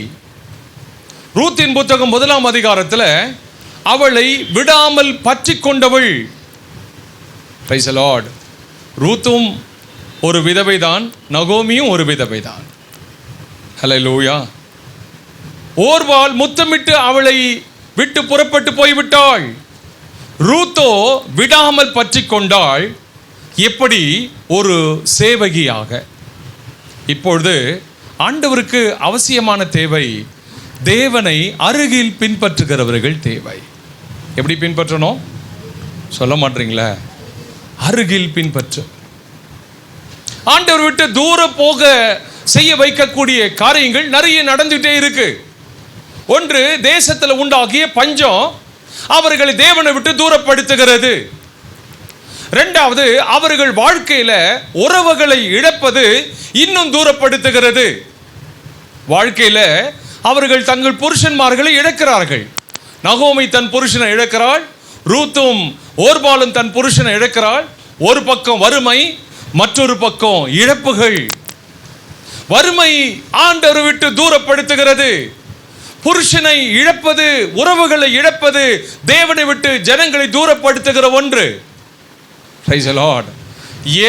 ரூத்தின் புத்தகம் 1ஆம் அதிகாரத்தில் அவளை விடாமல் பற்றி கொண்டவள். Price the Lord. ரூத்தும் ஒரு விதவைதான், நகோமியும் ஒரு விதவைதான். ஹல்லேலூயா. ஓர்வாள் முத்தமிட்டு அவளை விட்டு புறப்பட்டு போய்விட்டாள். ரூத்தோ விடாமல் பற்றி கொண்டாள். எப்படி? ஒரு சேவகியாக. இப்பொழுது ஆண்டவருக்கு அவசியமான தேவை, தேவனை அருகில் பின்பற்றுகிறவர்கள் தேவை. எப்படி பின்பற்றணும் சொல்ல மாட்டீங்களா? அருகில் பின்பற்று. ஆண்டவர் விட்டு தூரம் போக செய்ய வைக்கக்கூடிய காரியங்கள் நிறைய நடந்துட்டே இருக்கு. ஒன்று, தேசத்தில் உண்டாகிய பஞ்சம் அவர்களை தேவனை விட்டு தூரப்படுத்துகிறது. இரண்டாவது, அவர்கள் வாழ்க்கையில உறவுகளை இழப்பது இன்னும் தூரப்படுத்துகிறது. வாழ்க்கையில அவர்கள் தங்கள் புருஷன்மார்களை இழக்கிறார்கள். நகோமி தன் புருஷனை இழக்கிறாள், ரூத்தும் ஓர்பாலும் தன் புருஷனை இழக்கிறாள். ஒரு பக்கம் வறுமை, மற்றொரு பக்கம் இழப்புகள். வறுமை ஆண்டவரை விட்டு தூரப்படுத்துகிறது. புருஷனை இழப்பது, உறவுகளை இழப்பது தேவனை விட்டு ஜனங்களை தூரப்படுத்துகிற ஒன்று. Price the Lord.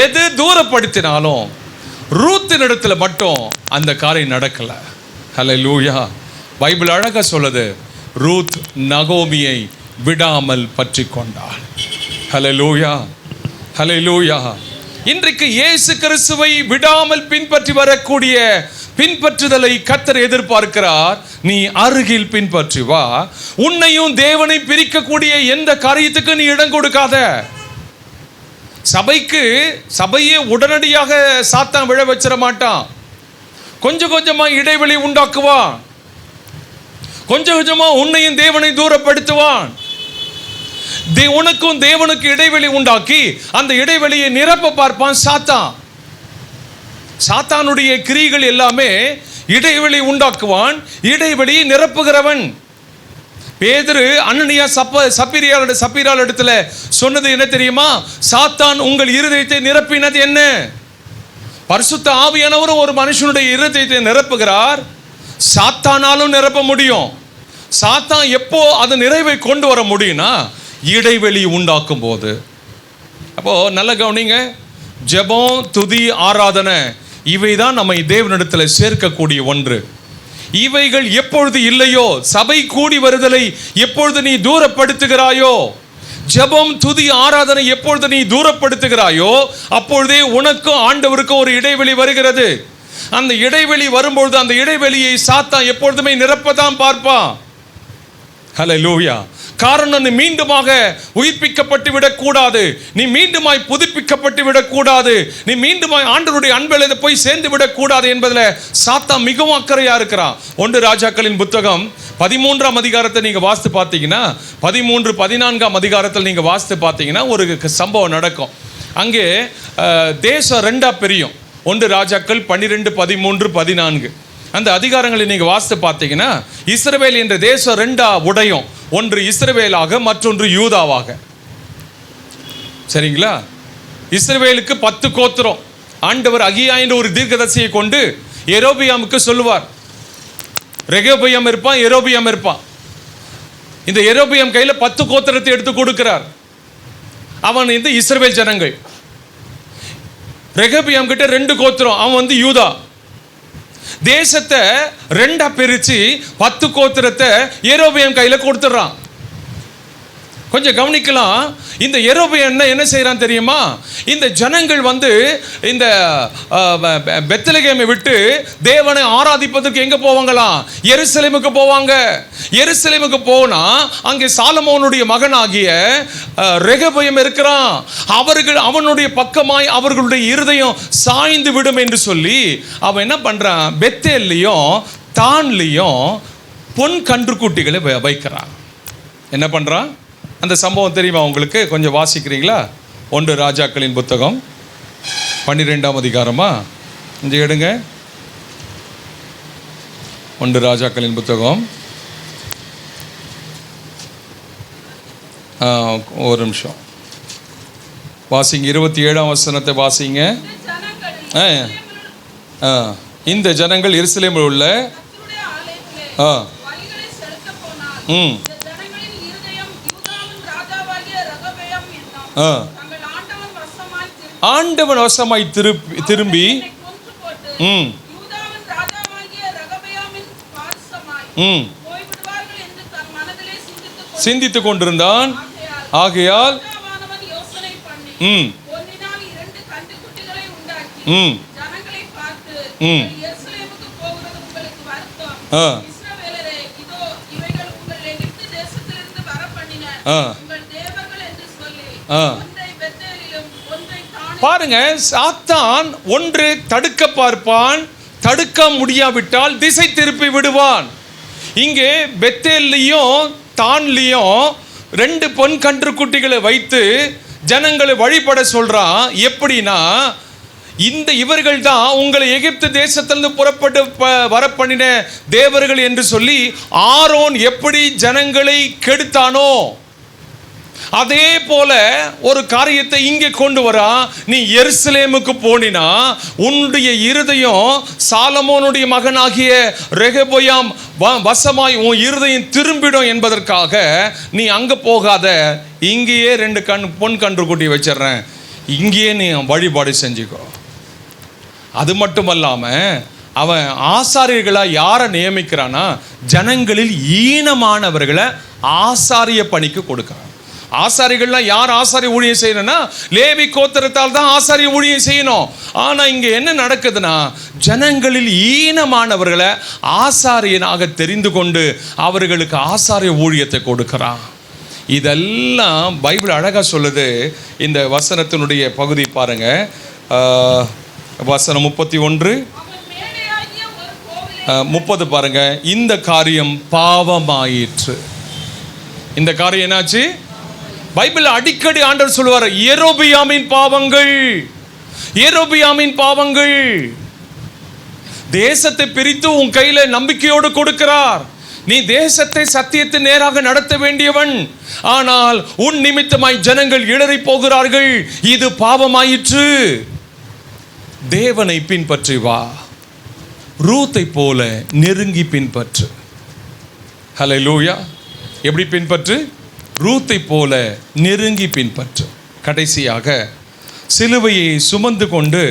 எது தூரப்படுத்தினாலும் ரூத்தின் இடத்துல மட்டும் அந்த காரியம் நடக்கல. ஹல்லேலூயா. பைபிள் அழகா சொல்லுது, ரூத் நகோமியை விடாமல் பற்றி கொண்டாள். ஹல்லேலூயா, ஹல்லேலூயா. இன்றைக்கு இயேசு கிறிஸ்துவை விடாமல் பின்பற்றி வரக்கூடிய பின்பற்றுதலை கர்த்தர் எதிர்பார்க்கிறார். நீ அருகில் பின்பற்றி வா. உன்னையும் தேவனை பிரிக்கக்கூடிய எந்த காரியத்துக்கு நீ இடம் கொடுக்காத. சபையே உடனடியாக சாத்தான் விழ வச்சிட மாட்டான். கொஞ்சம் கொஞ்சமா இடைவெளி உண்டாக்குவான். கொஞ்சம் கொஞ்சமா உன்னையும் தேவனை தூரப்படுத்துவான். உனக்கும் தேவனுக்கு இடைவெளி உண்டாக்கி அந்த இடைவெளியை நிரப்ப பார்ப்பான் சாத்தான். சாத்தானுடைய கிரியைகள் எல்லாமே இடைவெளி உண்டாக்குவான், இடைவெளியை நிரப்புகிறவன். பேதுரு அனனியா சப்பீரால் இடத்துல சொன்னது என்ன தெரியுமா? சாத்தான் உங்கள் இருதயத்தை நிரப்பினது என்ன? பரிசுத்த ஆவியானவரும் ஒரு மனுஷனுடைய இருதயத்தை நிரப்புகிறார். சாத்தானாலும் நிரப்ப முடியும். சாத்தான் எப்போ அது நிறைவை கொண்டு வர முடியும்னா இடைவெளி உண்டாக்கும் போது. அப்போ நல்ல கவனிங்க, ஜெபம், துதி, ஆராதனை இவைதான் நம்மை தேவனிடத்தில் சேர்க்கக்கூடிய ஒன்று. இவைகள் எப்பொழுது இல்லையோ, சபை கூடி வருதலை எப்பொழுது நீ தூரப்படுத்துகிறாயோ, ஜெபம், துதி, ஆராதனை எப்பொழுது நீ தூரப்படுத்துகிறாயோ, அப்பொழுதே உனக்கும் ஆண்டவருக்கும் ஒரு இடைவெளி வருகிறது. அந்த இடைவெளி வரும்பொழுது அந்த இடைவெளியை சாத்தான் எப்பொழுதுமே நிரப்பதான் பார்ப்பான். ஹல்லேலூயா. காரணம், நீ மீண்டுமாக உயிர்ப்பிக்கப்பட்டு விடக்கூடாது, நீ மீண்டுமாய் புதுப்பிக்கப்பட்டு விடக்கூடாது, நீ மீண்டுமாய் ஆண்டவருடைய அன்பில் போய் சேர்ந்து விடக்கூடாது என்பதில் சாத்தான் மிகவும் அக்கறையா இருக்கிறான். 1 ராஜாக்களின் புத்தகம் 13ஆம் அதிகாரத்தை நீங்க வாசித்து பார்த்தீங்கன்னா, 13, 14ஆம் அதிகாரத்தில் நீங்க வாசித்து பார்த்தீங்கன்னா ஒரு சம்பவம் நடக்கும். அங்கே தேசம் ரெண்டா பிரியும். 1 ராஜாக்கள் 12, 13, 14 அந்த அதிகாரங்களை நீங்க வாசித்து பார்த்தீங்கன்னா, இஸ்ரவேல் என்ற தேசம் ரெண்டா உடையும். ஒன்று இஸ்ரவேலாக, மற்றொன்று யூதாவாக. சரிங்களா? இஸ்ரவேலுக்கு 10 கோத்திரம். ஆண்டவர் அகியா என்ற ஒரு தீர்க்கதரிசியை கொண்டு யெரொபெயாமுக்கு சொல்லுவார். ரெகொபெயாம் இருப்பான், யெரொபெயாம் இருப்பான். இந்த யெரொபெயாம் கையில 10 கோத்திரத்தை எடுத்து கொடுக்கிறார். அவன் இந்த இஸ்ரவேல் ஜனங்கள். ரெகொபெயாம் கிட்ட 2 கோத்திரம், அவன் யூதா. தேசத்தை ரெண்டா பிரிச்சு 10 கோத்திரத்தை யெரொபெயாம் கையில கொடுத்துறான். கொஞ்சம் கவனிக்கலாம். இந்த யெரொபெயாம் என்ன செய்யறான் தெரியுமா? இந்த ஜனங்கள் இந்த பெத்லகேமை விட்டு தேவனை ஆராதிப்பதற்கு எங்க போவாங்களாம்? எருசலேமுக்கு போவாங்க. எருசலேமுக்கு போனா அங்கே சாலமோனுடைய மகனாகிய ரெகொபெயாம் இருக்கிறான். அவனுடைய பக்கமாய் அவர்களுடைய இருதயம் சாய்ந்து விடும் என்று சொல்லி அவன் என்ன பண்றான்? பெத்தேல்லையும் தான்லையும் பொன் கன்றுக்குட்டிகளை வைக்கிறான். என்ன பண்றான்? அந்த சம்பவம் தெரியுமா உங்களுக்கு? கொஞ்சம் வாசிக்கிறீங்களா? 1 ராஜாக்களின் புத்தகம் 12ஆம் அதிகாரமா? கொஞ்சம் எடுங்க. 1 ராஜாக்களின் புத்தகம், ஒரு நிமிஷம் வாசிங்க. 27ஆம் வசனத்தை வாசிங்க. இந்த ஜனங்கள் எருசலேமில் உள்ள ஆண்டவன் வசமாய் திரும்பி சிந்தித்துக் கொண்டிருந்தான். ஆகையால் பாருங்க, சாத்தான் ஒன்று தடுக்க பார்ப்பான், தடுக்க முடியாவிட்டால் திசை திருப்பி விடுவான். இங்கே பெத்தேல்லையும் தான்லையும் 2 பொன் கன்றுக்குட்டிகளை வைத்து ஜனங்களை வழிபட சொல்றான். எப்படின்னா, இவர்கள் தான் உங்களை எகிப்து தேசத்திலிருந்து புறப்பட்டு வர பண்ணின தேவர்கள் என்று சொல்லி ஆரோன் எப்படி ஜனங்களை கெடுத்தானோ அதே போல ஒரு காரியத்தை இங்கே கொண்டு வரா. நீ எருசலேமுக்கு போனினா உன்னுடைய இருதயம் சாலமோனுடைய மகனாகிய ரெகொபெயாம் வசமாய் உன் இருதயம் திரும்பிடும் என்பதற்காக நீ அங்க போகாத, இங்கேயே 2 பொன் கன்றுக்குட்டி வச்சிடறேன், இங்கேயே நீ வழிபாடு செஞ்சுக்கோ. அது மட்டுமல்லாம அவன் ஆசாரியர்களா யாரை நியமிக்கிறானா? ஜனங்களில் ஈனமானவர்களை ஆசாரிய பணிக்கு கொடுக்கிறான். ஆசாரிகள்லாம் யார் ஆசாரிய ஊழியம் செய்யணும்னா லேவி கோத்திரத்தால் தான் ஆசாரிய ஊழியம் செய்யணும். ஆனா இங்க என்ன நடக்குதுன்னா, ஜனங்களில் ஈனமானவர்களை ஆசாரியனாக தெரிந்து கொண்டு அவர்களுக்கு ஆசாரிய ஊழியத்தை கொடுக்கிறான். இதெல்லாம் பைபிள் அழகா சொல்லுது. இந்த வசனத்தினுடைய பகுதி பாருங்க, வசனம் 31 30 பாருங்க. இந்த காரியம் பாவமாயிற்று. இந்த காரியம் என்னாச்சு? பைபிள் அடிக்கடி ஆண்டவர் சொல்லுவார், யெரொபெயாமின் பாவங்கள், யெரொபெயாமின் பாவங்கள். தேசத்தை பிரித்து உன் கையில நம்பிக்கையோடு கொடுக்கிறார். நீ தேசத்தை சத்தியத்தை நேராக நடத்த வேண்டியவன். ஆனால் உன் நிமித்தமாய் ஜனங்கள் இடறி போகிறார்கள். இது பாவமாயிற்று. தேவனை பின்பற்றி வா, ரூத்தை போல நெருங்கி பின்பற்று. ஹல்லேலூயா. எப்படி பின்பற்று? ரூத்தை போல நெருங்கி பின்பற்று. கடைசியாக சிலுவையை சுமந்து கொண்டு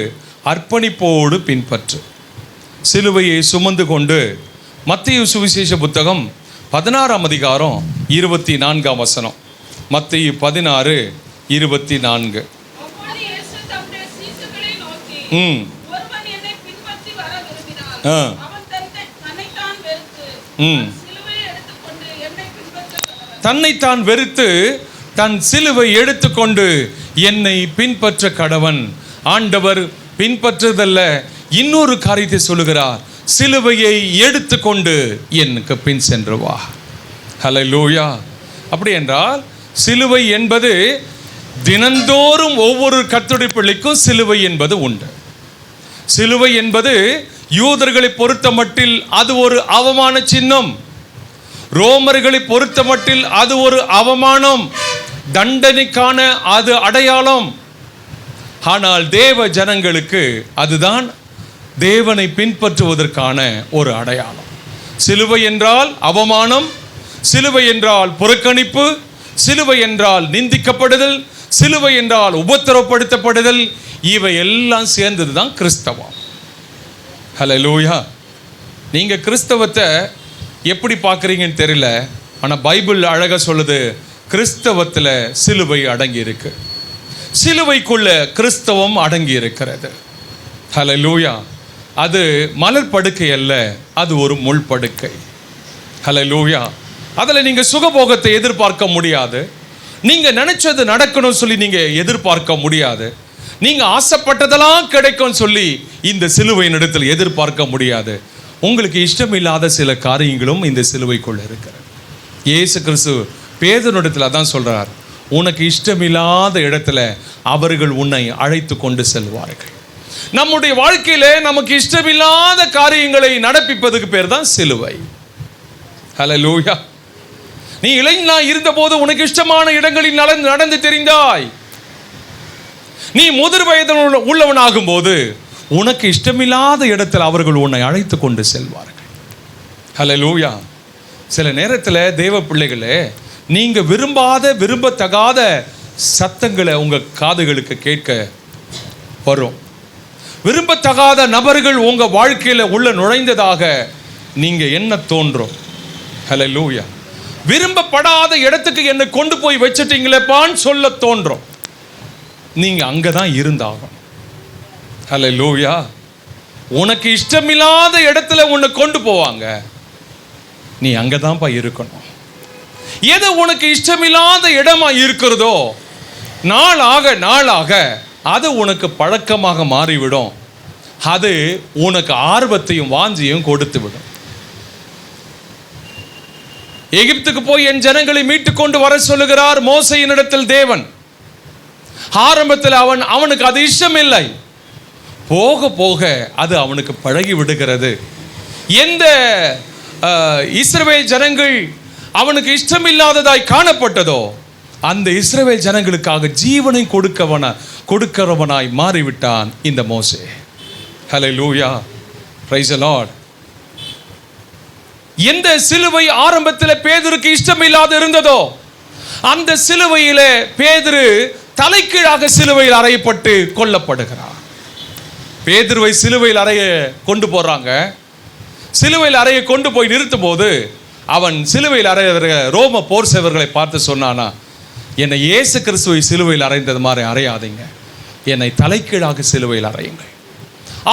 அர்ப்பணிப்போடு பின்பற்று. சிலுவையை சுமந்து கொண்டு மத்தேயு சுவிசேஷ புத்தகம் 16ஆம் அதிகாரம் 24ஆம் வசனம். மத்தேயு 16:24. தன்னைத்தான் வெறுத்து தன் சிலுவை எடுத்துக்கொண்டு என்னை பின்பற்ற கடவன். ஆண்டவர் பின்பற்றுதல்ல, இன்னொரு காரியத்தை சொல்லுகிறார், சிலுவையை எடுத்துக்கொண்டு எனக்கு பின் சென்று வா. ஹல்லேலூயா. அப்படி என்றால் சிலுவை என்பது தினந்தோறும் ஒவ்வொரு கர்த்தருடைய பிள்ளைக்கும் சிலுவை என்பது உண்டு. சிலுவை என்பது யூதர்களை பொறுத்த மட்டில் அது ஒரு அவமான சின்னம். ரோமர்களை பொறுத்த மட்டில் அது ஒரு அவமானம், தண்டனைக்கான அது அடையாளம். ஆனால் தேவ ஜனங்களுக்கு அதுதான் தேவனை பின்பற்றுவதற்கான ஒரு அடையாளம். சிலுவை என்றால் அவமானம், சிலுவை என்றால் புறக்கணிப்பு, சிலுவை என்றால் நிந்திக்கப்படுதல், சிலுவை என்றால் உபத்திரவப்படுத்தப்படுதல். இவை எல்லாம் சேர்ந்தது தான் கிறிஸ்தவம். ஹல்லேலூயா. நீங்கள் கிறிஸ்தவத்தை எப்படி பார்க்குறீங்கன்னு தெரியல, ஆனால் பைபிள் அழகாக சொல்லுது, கிறிஸ்தவத்தில் சிலுவை அடங்கி இருக்கு. சிலுவைக்குள்ள கிறிஸ்தவம் அடங்கி இருக்கிறது. ஹல்லேலூயா. அது மலர் படுக்கை அல்ல, அது ஒரு முள் படுக்கை. ஹல்லேலூயா. அதில் நீங்கள் சுகபோகத்தை எதிர்பார்க்க முடியாது. நீங்கள் நினைச்சது நடக்கணும்னு சொல்லி நீங்கள் எதிர்பார்க்க முடியாது. நீங்கள் ஆசைப்பட்டதெல்லாம் கிடைக்கும் சொல்லி இந்த சிலுவையின் இடத்தில் எதிர்பார்க்க முடியாது. உங்களுக்கு இஷ்டமில்லாத சில காரியங்களும் இந்த சிலுவைக்குள்ள இருக்கிறது. இயேசு கிறிஸ்து பேதுருவிடத்தில் அதான் சொல்றார், உனக்கு இஷ்டமில்லாத இடத்துல அவர்கள் உன்னை அழைத்து கொண்டு செல்வார்கள். நம்முடைய வாழ்க்கையில நமக்கு இஷ்டமில்லாத காரியங்களை நடப்பிப்பதுக்கு பேர் தான் சிலுவை. ஹல்லேலூயா. நீ இளைஞனா இருந்தபோது உனக்கு இஷ்டமான இடங்களில் நடந்து தெரிந்தாய். நீ முதிர் வயது உள்ளவனாகும் போது உனக்கு இஷ்டமில்லாத இடத்தில் அவர்கள் உன்னை அழைத்து கொண்டு செல்வார்கள். ஹல்லேலூயா. சில நேரத்தில் தேவ பிள்ளைகளே, நீங்க விரும்பத்தகாத சத்தங்களை உங்க காதுகளுக்கு கேட்க வரும். விரும்பத்தகாத நபர்கள் உங்க வாழ்க்கையில உள்ள நுழைந்ததாக நீங்க என்ன தோன்றும். ஹல்லேலூயா. விரும்பப்படாத இடத்துக்கு என்னை கொண்டு போய் வச்சிட்டீங்களேப்பான்னு சொல்ல தோன்றும். நீங்க அங்கதான் இருந்தாகும். ஹல்லேலூயா. உனக்கு இஷ்டமில்லாத இடத்துல உன்னை கொண்டு போவாங்க, நீ அங்கதான்ப்பா இருக்கணும். எது உனக்கு இஷ்டமில்லாத இடமா இருக்கிறதோ நாளாக அது உனக்கு பழக்கமாக மாறிவிடும். அது உனக்கு ஆர்வத்தையும் வாஞ்சியும் கொடுத்து விடும். எகிப்துக்கு போய் என் ஜனங்களை மீட்டு கொண்டு வர சொல்லுகிறார் மோசேயின் இடத்தில் தேவன். ஆரம்பத்தில் அவனுக்கு அது இஷ்டம் இல்லை. போக போக அது அவனுக்கு பழகி விடுகிறது. எந்த இஸ்ரவேல் ஜனங்கள் அவனுக்கு இஷ்டமில்லாததாய் காணப்பட்டதோ அந்த இஸ்ரவேல் ஜனங்களுக்காக ஜீவனை கொடுக்கிறவனாய் மாறிவிட்டான் இந்த மோசே. ஹல்லேலூயா. Praise the lord. எந்த சிலுவை ஆரம்பத்தில் பேதுருக்கு இஷ்டமில்லாத இருந்ததோ அந்த சிலுவையில பேதுரு தலைகீழாக சிலுவையில் அறையப்பட்டு கொல்லப்படுகிறார். பேதுருவை சிலுவையில் அறைய கொண்டு போறாங்க. சிலுவையில் அறைய கொண்டு போய் நிறுத்தும் போது அவன் சிலுவையில் அறைய ரோம போர் சேவர்களை பார்த்து சொன்னானா, என்னை இயேசு கிறிஸ்துவை சிலுவையில் அறைந்தது மாதிரி அறையாதீங்க, என்னை தலைகீழாக சிலுவையில் அறையுங்கள்.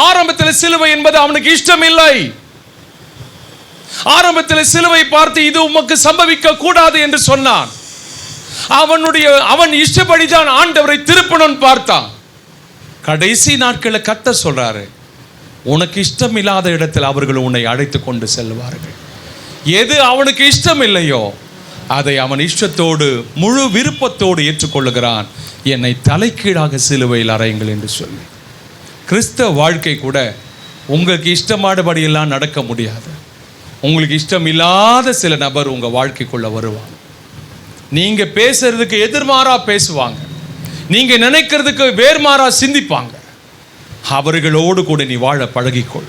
ஆரம்பத்தில் சிலுவை என்பது அவனுக்கு இஷ்டம் இல்லை. ஆரம்பத்தில் சிலுவை பார்த்து இது உமக்கு சம்பவிக்க கூடாது என்று சொன்னான். அவன் இஷ்டப்படிதான் ஆண்டவரை திருப்பணும்னு பார்த்தான். கடைசி நாட்களில் கர்த்தர் சொல்றாரு, உனக்கு இஷ்டம் இல்லாத இடத்தில் அவர்கள் உன்னை அழைத்து கொண்டு செல்வார்கள். எது அவனுக்கு இஷ்டம் இல்லையோ அதை அவன் இஷ்டத்தோடு முழு விருப்பத்தோடு ஏற்றுக்கொள்ளுகிறான். என்னை தலைகீழாக சிலுவையில் அறையுங்கள் என்று சொல்லி. கிறிஸ்தவ வாழ்க்கை கூட உங்களுக்கு இஷ்டமானபடியெல்லாம் நடக்க முடியாது. உங்களுக்கு இஷ்டம் இல்லாத சில நபர் உங்க வாழ்க்கைக்குள்ள வருவாங்க. நீங்க பேசுறதுக்கு எதிர்மாறா பேசுவாங்க, நீங்க நினைக்கிறதுக்கு வேர்மாறா சிந்திப்பாங்க. அவர்களோடு கூட நீ வாழ பழகிக்கொள்.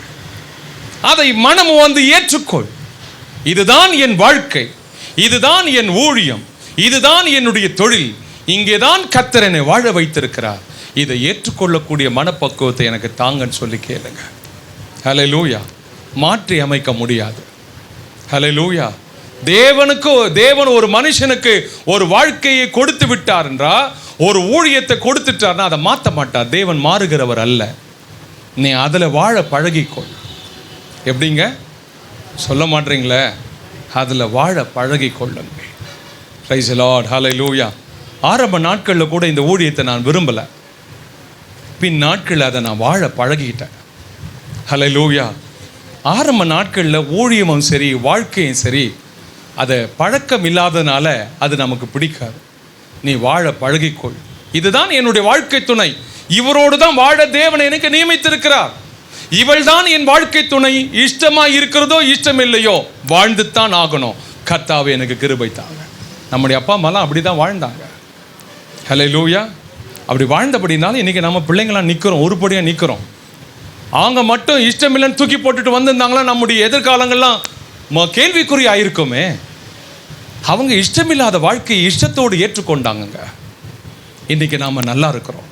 அதை மனம் வந்து ஏற்றுக்கொள். இதுதான் என் வாழ்க்கை, இதுதான் என் ஊழியம், இதுதான் என்னுடைய தொழில், இங்கேதான் கர்த்தர் என்னை வாழ வைத்திருக்கிறார். இதை ஏற்றுக்கொள்ளக்கூடிய மனப்பக்குவத்தை எனக்கு தாங்கன்னு சொல்லி கேளுங்க. ஹல்லேலூயா. மாற்றி அமைக்க முடியாது. ஹல்லேலூயா. தேவன் ஒரு மனுஷனுக்கு ஒரு வாழ்க்கையை கொடுத்து விட்டார் என்றா, ஒரு ஊழியத்தை கொடுத்துட்டார்னா அதை மாற்ற மாட்டார். தேவன் மாறுகிறவர் அல்ல. நீ அதில் வாழ பழகிக்கொள். எப்படிங்க சொல்ல மாட்டீங்களே? அதில் வாழ பழகிக்கொள்ளுங்க. Price the Lord. ஹல்லேலூயா. ஆரம்ப நாட்களில் கூட இந்த ஊழியத்தை நான் விரும்பலை. பின் நாட்களில் அதை நான் வாழ பழகிட்டேன். ஹல்லேலூயா. ஆரம்ப நாட்களில் ஊழியமும் சரி வாழ்க்கையும் சரி அதை பழக்கம் இல்லாதனால அது நமக்கு பிடிக்காது. நீ வாழ பழகிக்கொள். இதுதான் என்னுடைய வாழ்க்கை துணை, இவரோடு தான் வாழ தேவன் எனக்கு நியமித்திருக்கிறார், இவள் தான் என் வாழ்க்கை துணை. இஷ்டமா இருக்கிறதோ இஷ்டம் இல்லையோ வாழ்ந்து தான் ஆகணும். கர்த்தாவே எனக்கு கிருபை தாங்க. நம்முடைய அப்பா அம்மாலாம் அப்படி தான் வாழ்ந்தாங்க. ஹல்லேலூயா. அப்படி வாழ்ந்தபடினாலும் இன்னைக்கு நம்ம பிள்ளைங்களாம் நிற்கிறோம், உருப்படியாக நிற்கிறோம். அவங்க மட்டும் இஷ்டம் இல்லைன்னு தூக்கி போட்டுட்டு வந்திருந்தாங்களா நம்முடைய எதிர்காலங்கள்லாம் கேள்விக்குறி ஆயிருக்குமே. அவங்க இஷ்டமில்லாத வாழ்க்கையை இஷ்டத்தோடு ஏற்றுக்கொண்டாங்க. இன்னைக்கு நாம நல்லா இருக்கிறோம்.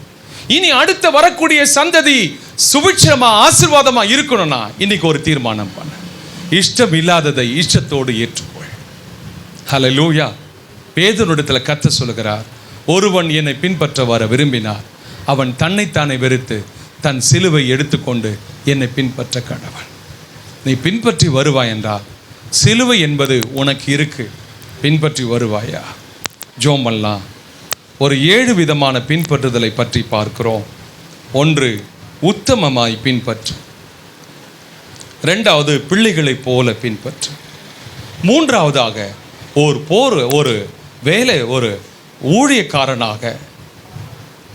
இனி அடுத்த வரக்கூடிய சந்ததி சுபிட்சமா ஆசீர்வாதமா இருக்கணும்னா இன்னைக்கு ஒரு தீர்மானம் பண்ண, இஷ்டம் இல்லாததை இஷ்டத்தோடு ஏற்றுக்கொள். ஹல்லேலூயா. பேதுருவிடத்தில் கர்த்தர் சொல்லுகிறார், ஒருவன் என்னை பின்பற்ற வர விரும்பினார், அவன் தன்னைத்தானே வெறுத்து தன் சிலுவை எடுத்துக்கொண்டு என்னை பின்பற்ற கடவன். நீ பின்பற்றி வருவாய் என்றால் சிலுவை என்பது உனக்கு இருக்கு, பின்பற்றி வருவாயா? ஜோம் பண்ணலாம். ஒரு 7 விதமான பின்பற்றுதலை பற்றி பார்க்கிறோம். 1, உத்தமமாய் பின்பற்று. 2வது, பிள்ளைகளைப் போல பின்பற்று. 3வதாக, ஒரு வேலை, ஒரு ஊழியக்காரனாக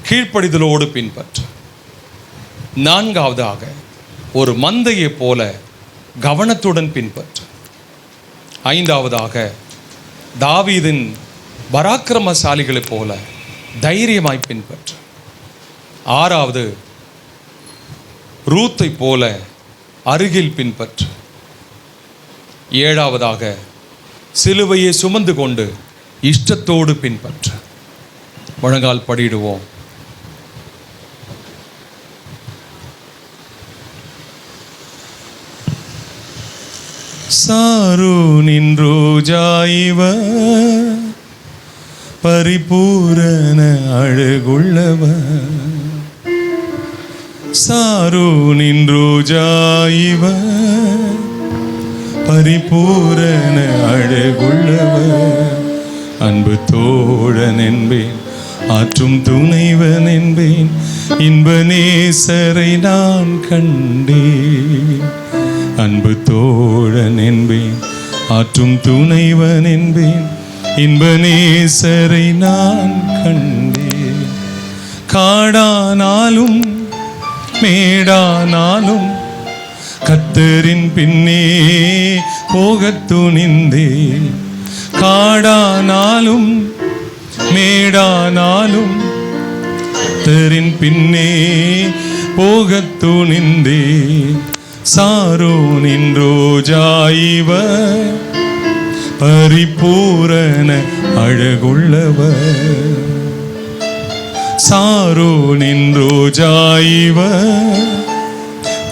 கீழ்ப்படிதலோடு பின்பற்று. 4வதாக, ஒரு மந்தையை போல கவனத்துடன் பின்பற்று. 5வதாக, தாவீதின் பராக்கிரமசாலிகளைப் போல தைரியமாய் பின்பற்று. 6வது, ரூத்தை போல அருகில் பின்பற்று. 7வதாக, சிலுவையை சுமந்து கொண்டு இஷ்டத்தோடு பின்பற்று. முழங்கால் படியிடுவோம். சாரோனின் ரோஜாயிவ பரிபூரண அழகுள்ளவ, சாரோனின் ரோஜாயிவ பரிபூரண அழகுள்ளவ, அன்பு தோழன் என்பேன், ஆற்றும் துணைவன் என்பேன், இன்ப நேசரை நான் கண்டேன். அன்பு தோழன் என்பேன், ஆற்றும் துணைவன் என்பேன், இன்ப நேசரை நான் கண்டேன். காடானாலும் மேடானாலும் கர்த்தரின் பின்னே போகத் துணிந்தேன். காடானாலும் மேடானாலும் கர்த்தரின் பின்னே போகத் துணிந்தேன். சாரோனின் ரோஜாயிவ பரிபூரண அழகுள்ளவ, சாரோனின் ரோஜாயிவ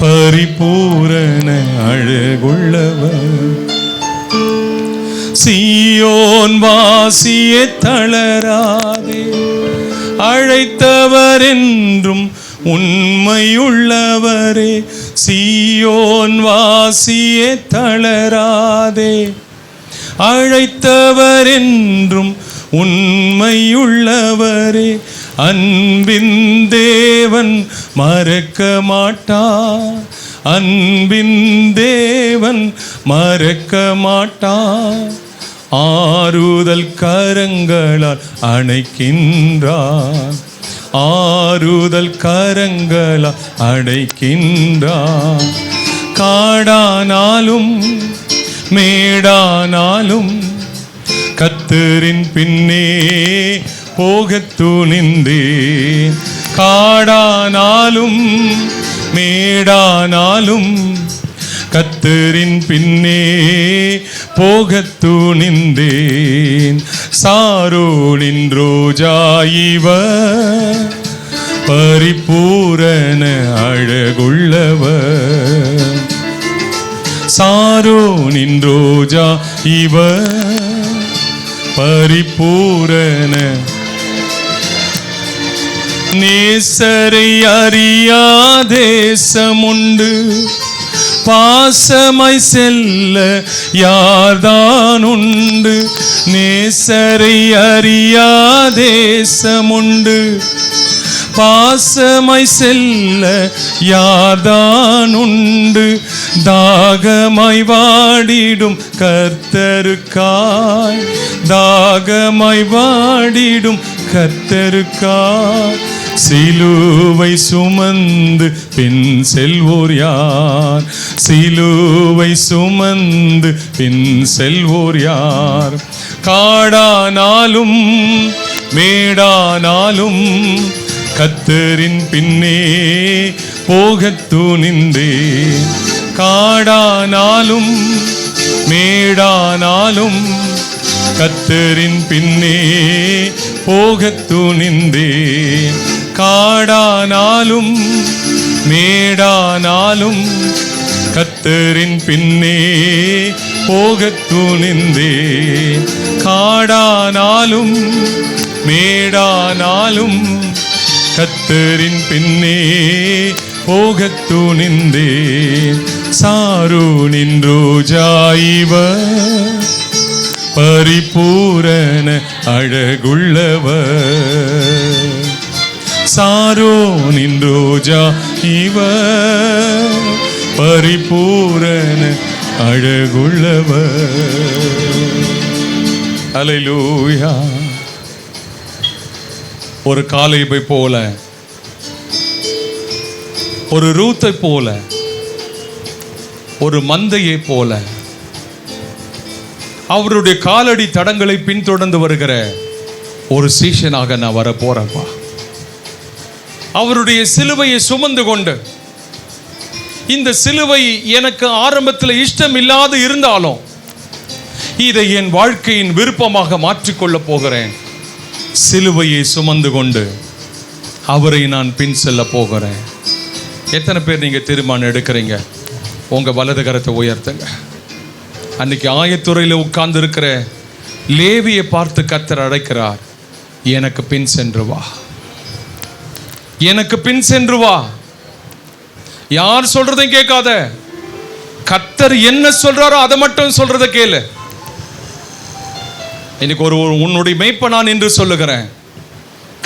பரிபூரண அழகுள்ளவ. சீயோன் வாசியே தளராதே, அழைத்தவர் என்றும் உண்மையுள்ளவரே. சீயோன் வாசியே தளராதே, அழைத்தவர் என்றும் உண்மையுள்ளவரே. அன்பின் தேவன் மறக்க மாட்டார், அன்பின் தேவன் மறக்க மாட்டார். ஆறுதல் கரங்களால் அணைக்கின்றார், ஆறுதல் கரங்களால் அடைக்கின்றார். காடானாலும் மேடானாலும் கர்த்தரின் பின்னே போகத் துணிந்தேன். காடானாலும் மேடானாலும் கர்த்தரின் பின்னே போகத் துணிந்தேன். சாரோனின் ரோஜாயிவ பரிபூரண அழகுள்ளவ, சாரோனின் ரோஜா இவ பரிபூரண. நேசரை அறியா தேசமுண்டு, பாசமாய் செல்ல யார்தான் உண்டு. நேசரை அறியா தேசமுண்டு, பாசமாய் செல்ல யார்தான் உண்டு. தாகமாய் வாடிடும் கர்த்தருக்காய், தாகமாய் வாடிடும் கர்த்தருக்காய். சிலுவை சுமந்து பின் செல்வோர் யார், சிலுவை சுமந்து பின் செல்வோர் யார். காடானாலும் மேடானாலும் கர்த்தரின் பின்னே போகத் துணிந்தேன். காடானாலும் மேடானாலும் கர்த்தரின் பின்னே போகத் துணிந்தேன். காடானாலும் மேடானாலும் கத்தரின் பின்னே போகத் துணிந்தேன். காடானாலும் மேடானாலும் கத்தரின் பின்னே போகத் துணிந்தேன். சாரோனின் ரோஜா இவர், பரிபூரண அழகுள்ளவர். சாரோனின் ரோஜா இவர், பரிபூரண அழகுள்ளவர். அல்லேலூயா. ஒரு காலேபை போல, ஒரு ரூத்தை போல, ஒரு மந்தையை போல அவருடைய காலடி தடங்களை பின்தொடர்ந்து வருகிற ஒரு சீஷனாக நான் வர போறேன்ப்பா. அவருடைய சிலுவையை சுமந்து கொண்டு, இந்த சிலுவை எனக்கு ஆரம்பத்தில் இஷ்டம் இல்லாது இருந்தாலும் இதை என் வாழ்க்கையின் விருப்பமாக மாற்றிக்கொள்ள போகிறேன். சிலுவையை சுமந்து கொண்டு அவரை நான் பின் செல்ல போகிறேன். எத்தனை பேர் நீங்க தீர்மானம் எடுக்கிறீங்க? உங்க வலது கரத்தை உயர்த்துங்க. அன்னைக்கு ஆயத்துறையில் உட்கார்ந்து இருக்கிற லேவியை பார்த்து கர்த்தர் அழைக்கிறார், எனக்கு பின் சென்று வா, எனக்கு பின் சென்று வா. யார் சொல்றதையும் கேட்காத, கர்த்தர் என்ன சொல்றாரோ அதை மட்டும் சொல்றதை கேளு. இன்னைக்கு ஒரு உன்னுடைய மேய்ப்பனான் என்று சொல்லுகிறேன்,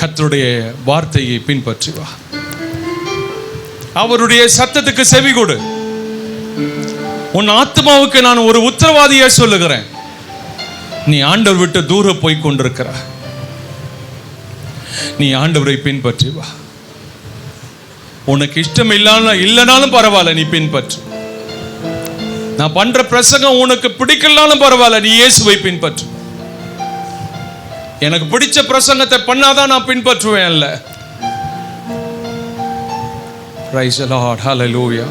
கர்த்தருடைய வார்த்தையை பின்பற்றி வா. அவருடைய சத்தத்துக்கு செவி கொடு. உன் ஆத்மாவுக்கு நான் ஒரு உத்தரவாதியா சொல்லுகிறேன், நீ ஆண்டவர் விட்டு தூர போய் கொண்டிருக்கிற, நீ ஆண்டவரை பின்பற்றி வா. உனக்கு இஷ்டம் இல்லைனாலும் பரவாயில்ல, நீ பின்பற்று. நான் பண்ற பிரசங்கம் உனக்கு பிடிக்கலனாலும் பரவாயில்ல, நீ இயேசுவை பின்பற்று. எனக்கு பிடிச்ச பிரசங்கத்தை பண்ணாதான் நான் பின்பற்றுவேன். அல்ல. Praise the Lord. Hallelujah.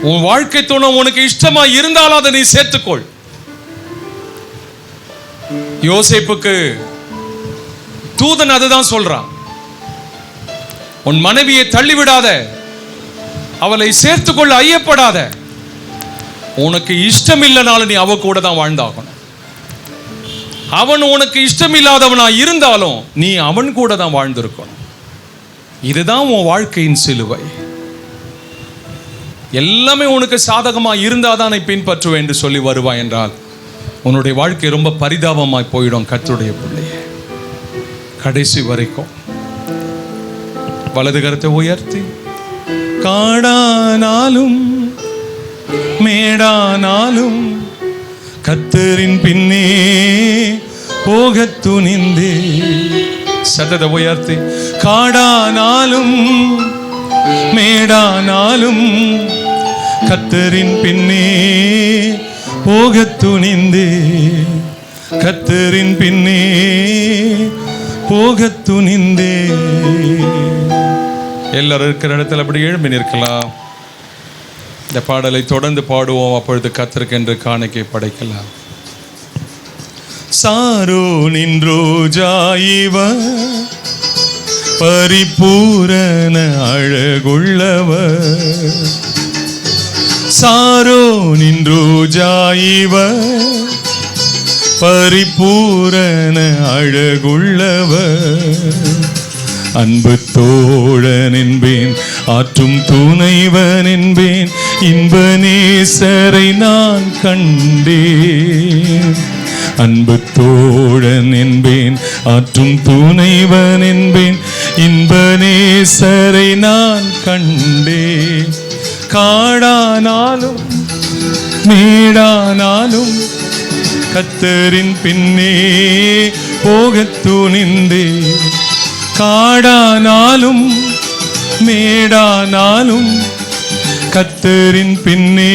உன் வாழ்க்கை துணை உனக்கு இஷ்டமா இருந்தாலும் அதை நீ சேர்த்துக்கொள். யோசேப்புக்கு தூதன் அதுதான் சொல்றான், உன் மனைவியை தள்ளிவிடாத, அவளை சேர்த்துக்கொள்ள ஐயப்படாத. உனக்கு இஷ்டம் இல்லைனாலும் நீ அவ கூட தான் வாழ்ந்தாகணும். அவன் உனக்கு இஷ்டம் இல்லாதவனா இருந்தாலும் நீ அவன் கூட தான் வாழ்ந்திருக்கணும். இதுதான் உன் வாழ்க்கையின் சிலுவை. எல்லாமே உனக்கு சாதகமா இருந்தாதான் நீ பின்பற்றுவேன் என்று சொல்லி வருவாய் என்றால் உன்னுடைய வாழ்க்கை ரொம்ப பரிதாபமாய் போயிடும். கர்த்தருடைய பிள்ளையே, கடைசி வரைக்கும் வலது கரத்தை உயர்த்தி, காடானாலும் மேடானாலும் கர்த்தரின் பின்னே போகத் துணிந்தே. சத்தத்தை உயர்த்தி, காடானாலும் மேடானாலும் கர்த்தரின் பின்னே போகத் துணிந்தே, கர்த்தரின் பின்னே போகத் துணிந்தே. எல்லாரும் இருக்கிற இடத்துல அப்படி எழும்பி நிற்கலாம். இந்த பாடலை தொடர்ந்து பாடுவோம். அப்பொழுது கர்த்தருக்கு என்று காணிக்கை படைக்கலாம். சாரோனின் ரோஜா இவர், பரிபூரண அழகுள்ளவர். சாரோனின் ரோஜா இவர், பரிபூரண அழகுள்ளவர். அன்பு தோழன் என்பேன், ஆற்றும் துணைவன் என்பேன், இன்ப நேசரை நான் கண்டேன். அன்பு தோழன் என்பேன், ஆற்றும் துணைவன் என்பேன், இன்ப நேசரை நான் கண்டேன். காடானாலும் மேடானாலும் கர்த்தரின் பின்னே போகத் துணிந்தே. காடானாலும் மேடானாலும் கர்த்தரின் பின்னே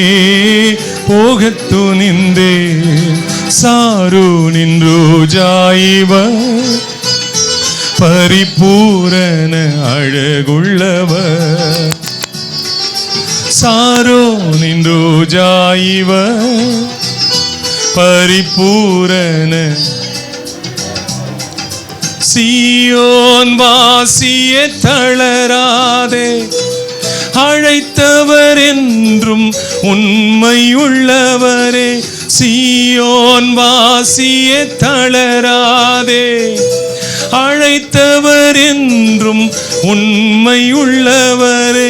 போகத் துணிந்தே. சாரோனின் ரோஜா இவர், பரிபூரண அழகுள்ளவர். சாரோனின் ரோஜா இவர், பரிபூரண. சீயோன் வாசியே தளராதே, அழைத்தவர் என்றும் உண்மையுள்ளவரே, சீயோன் வாசியே தளராதே. அழைத்தவர் என்றும் உண்மையுள்ளவரே,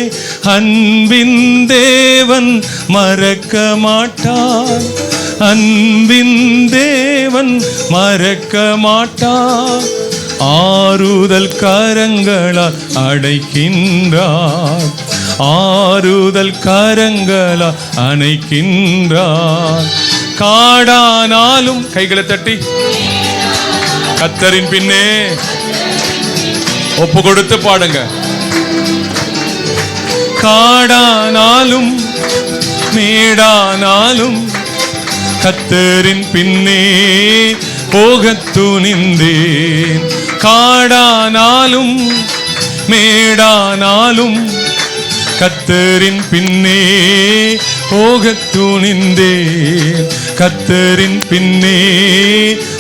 அன்பின் தேவன் மறக்க மாட்டார். அன்பின் தேவன் மறக்க மாட்டார். ஆறுதல் கரங்களால் அடைக்கின்றார். ஆறுதல் கரங்களால் அணைக்கின்றார். காடானாலும் கைகளை தட்டி கர்த்தரின் பின்னே ஒப்பு கொடுத்து பாடுங்க. காடானாலும் மேடானாலும் கர்த்தரின் பின்னே போகத் துணிந்தேன். காடானாலும் மேடானாலும் கர்த்தரின் பின்னே போகத் துணிந்தேன். கர்த்தரின் பின்னே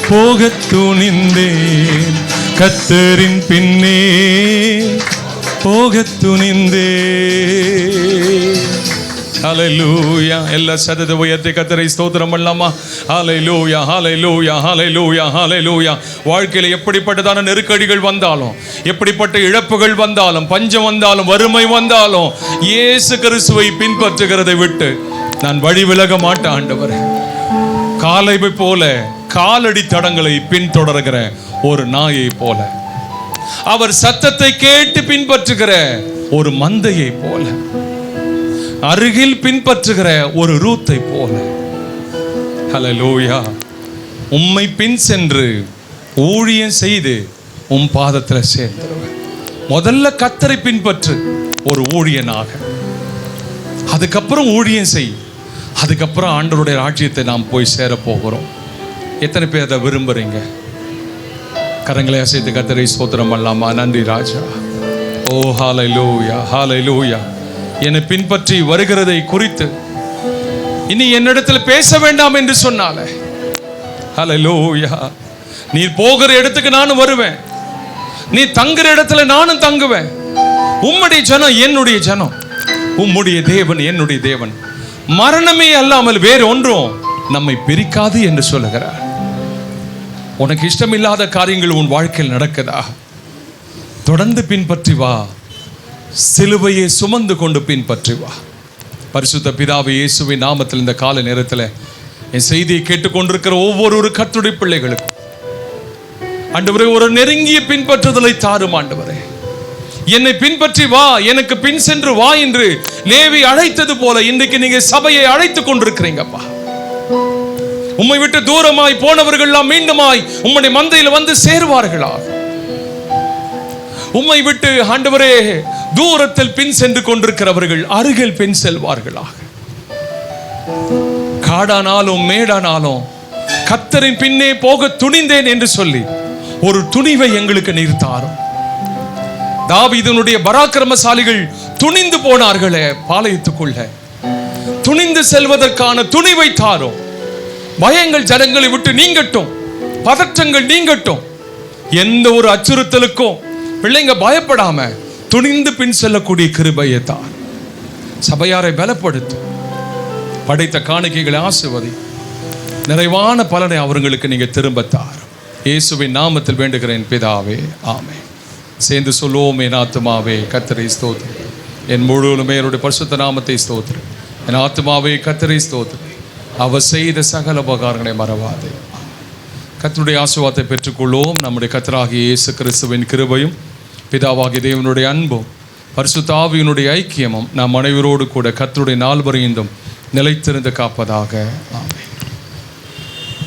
போகத் துணிந்தேன். கர்த்தரின் பின்னே போகத் துணிந்தேன். ஹல்லேலூயா. எல்லா சதத உயர்த்தி கர்த்தரை ஸ்தோத்திரம் பண்ணலாமா? ஹல்லேலூயா, ஹல்லேலூயா, ஹல்லேலூயா, ஹல்லேலூயா. வாழ்க்கையில் எப்படிப்பட்டதான நெருக்கடிகள் வந்தாலும், எப்படிப்பட்ட இழப்புகள் வந்தாலும், பஞ்சம் வந்தாலும், வறுமை வந்தாலும், இயேசு கிறிஸ்துவை பின்பற்றுகிறதை விட்டு நான் வழி விலக மாட்டேன் ஆண்டவரே. காலையை போல காலடி தடங்களை பின்தொடர்கிற ஒரு நாயை போல, அவர் சத்தத்தை கேட்டு பின்பற்றுகிற ஒரு மந்தையை போல, அருகில் பின்பற்றுகிற ஒரு ரூத்தை போல. ஹல்லேலூயா. உம்மை பின் சென்று ஊழியம் செய்து உம் பாதத்தில் சேர்ந்துருவேன். முதல்ல கர்த்தரை பின்பற்று ஒரு ஊழியனாக, அதுக்கப்புறம் ஊழியம் செய், அதுக்கப்புறம் ஆண்டவருடைய ராஜ்யத்தை நாம் போய் சேர போகிறோம். எத்தனை பேர் அதை விரும்புறீங்க? கரங்களை அசைத்து கர்த்தரை ஸ்தோத்திரம் பண்ணலாமா? நன்றி ராஜா. ஓ ஹல்லேலூயா, ஹல்லேலூயா. என்னை பின்பற்றி வருகிறதை குறித்து இனி என்னிடத்தில் பேச வேண்டாம் என்று சொன்னாலே, ஹல்லேலூயா. நீ போகிற இடத்துக்கு நானும் வருவேன், நீ தங்குற இடத்துல நானும் தங்குவேன். உம்முடைய ஜனம் என்னுடைய ஜனம், உம்முடைய தேவன் என்னுடைய தேவன். மரணமே அல்லாமல் வேறு ஒன்றும் நம்மை பிரிக்காது என்று சொல்லுகிறார். உனக்கு இஷ்டமில்லாத காரியங்கள் உன் வாழ்க்கையில் நடக்குதா? தொடர்ந்து பின்பற்றி வா. சிலுவையை சுமந்து கொண்டு பின்பற்றி வா. பரிசுத்த பிதாவே, இயேசுவின் நாமத்தில் இந்த கால நேரத்தில் என் செய்தியை கேட்டுக்கொண்டிருக்கிற ஒவ்வொரு கர்த்தருடைய பிள்ளைகளுக்கும் ஆண்டவரே ஒரு நெருங்கிய பின்பற்றுதலை தாரும் ஆண்டவரே. என்னை பின்பற்றி வா, எனக்கு பின் சென்று வா என்று லேவி அழைத்தது போல இன்றைக்கு நீங்க சபையை அழைத்துக் கொண்டிருக்கிறீங்கப்பா. உம்மை விட்டு தூரமாய் போனவர்கள் எல்லாம் மீண்டுமாய் உம்முடைய மந்தையில் வந்து சேருவார்களா? உம்மை விட்டு ஆண்டவரே தூரத்தில் பின் சென்று கொண்டிருக்கிறவர்கள் அருகில் பின் செல்வார்களாக. காடானாலும் மேடானாலும் கர்த்தரின் பின்னே போக துணிந்தேன் என்று சொல்லி ஒரு துணிவை எங்களுக்கு நீர் தாரும். தாவீதுனுடைய பராக்கிரமசாலிகள் துணிந்து போனார்களே பாளையத்துக்குள்ள, துணிந்து செல்வதற்கான துணிவை தாரும். பயங்கள் ஜனங்களை விட்டு நீங்கட்டும், பதற்றங்கள் நீங்கட்டும். எந்த ஒரு அச்சுறுத்தலுக்கும் பிள்ளைங்க பயப்படாம துணிந்து பின் செல்லக்கூடிய கிருபையை தார். சபையாரை பலப்படுத்து, படைத்த காணிக்கைகளை ஆசீர்வதி, நிறைவான பலனை அவர்களுக்கு நீங்க திரும்ப தார். இயேசுவின் நாமத்தில் வேண்டுகிறேன் பிதாவே, ஆமென். சேர்ந்து சொல்லுவோம். என் ஆத்துமாவே கர்த்தரை ஸ்தோத்திரி, என் முழுவதுமே என்னுடைய பரிசுத்த நாமத்தை ஸ்தோத்திரி. என் ஆத்துமாவே கர்த்தரை ஸ்தோத்திரி, அவர் செய்த சகல உபகாரங்களை மறவாதே. கர்த்தருடைய ஆசீர்வாதத்தை பெற்றுக்கொள்வோம். நம்முடைய கர்த்தராகிய இயேசு கிறிஸ்துவின் கிருபையும் பிதாவாகிய தேவனுடைய அன்பும் பரிசுத்த ஆவியினுடைய ஐக்கியமும் நாம் அனைவரோடு கூட கர்த்தருடைய நாள் வரையிலும் நிலைத்திருந்து காப்பதாக. ஆமென்.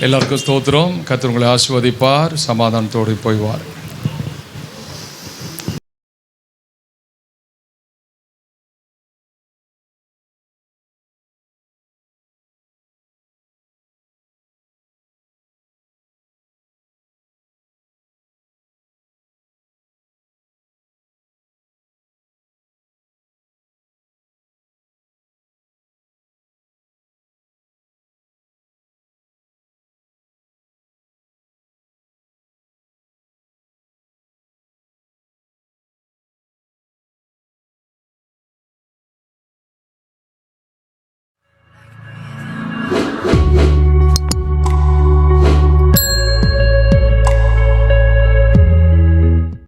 எல்லாருக்கும் ஸ்தோத்திரம். கர்த்தர் உங்களை ஆசீர்வதிப்பார். சமாதானத்தோடு போய்வார்.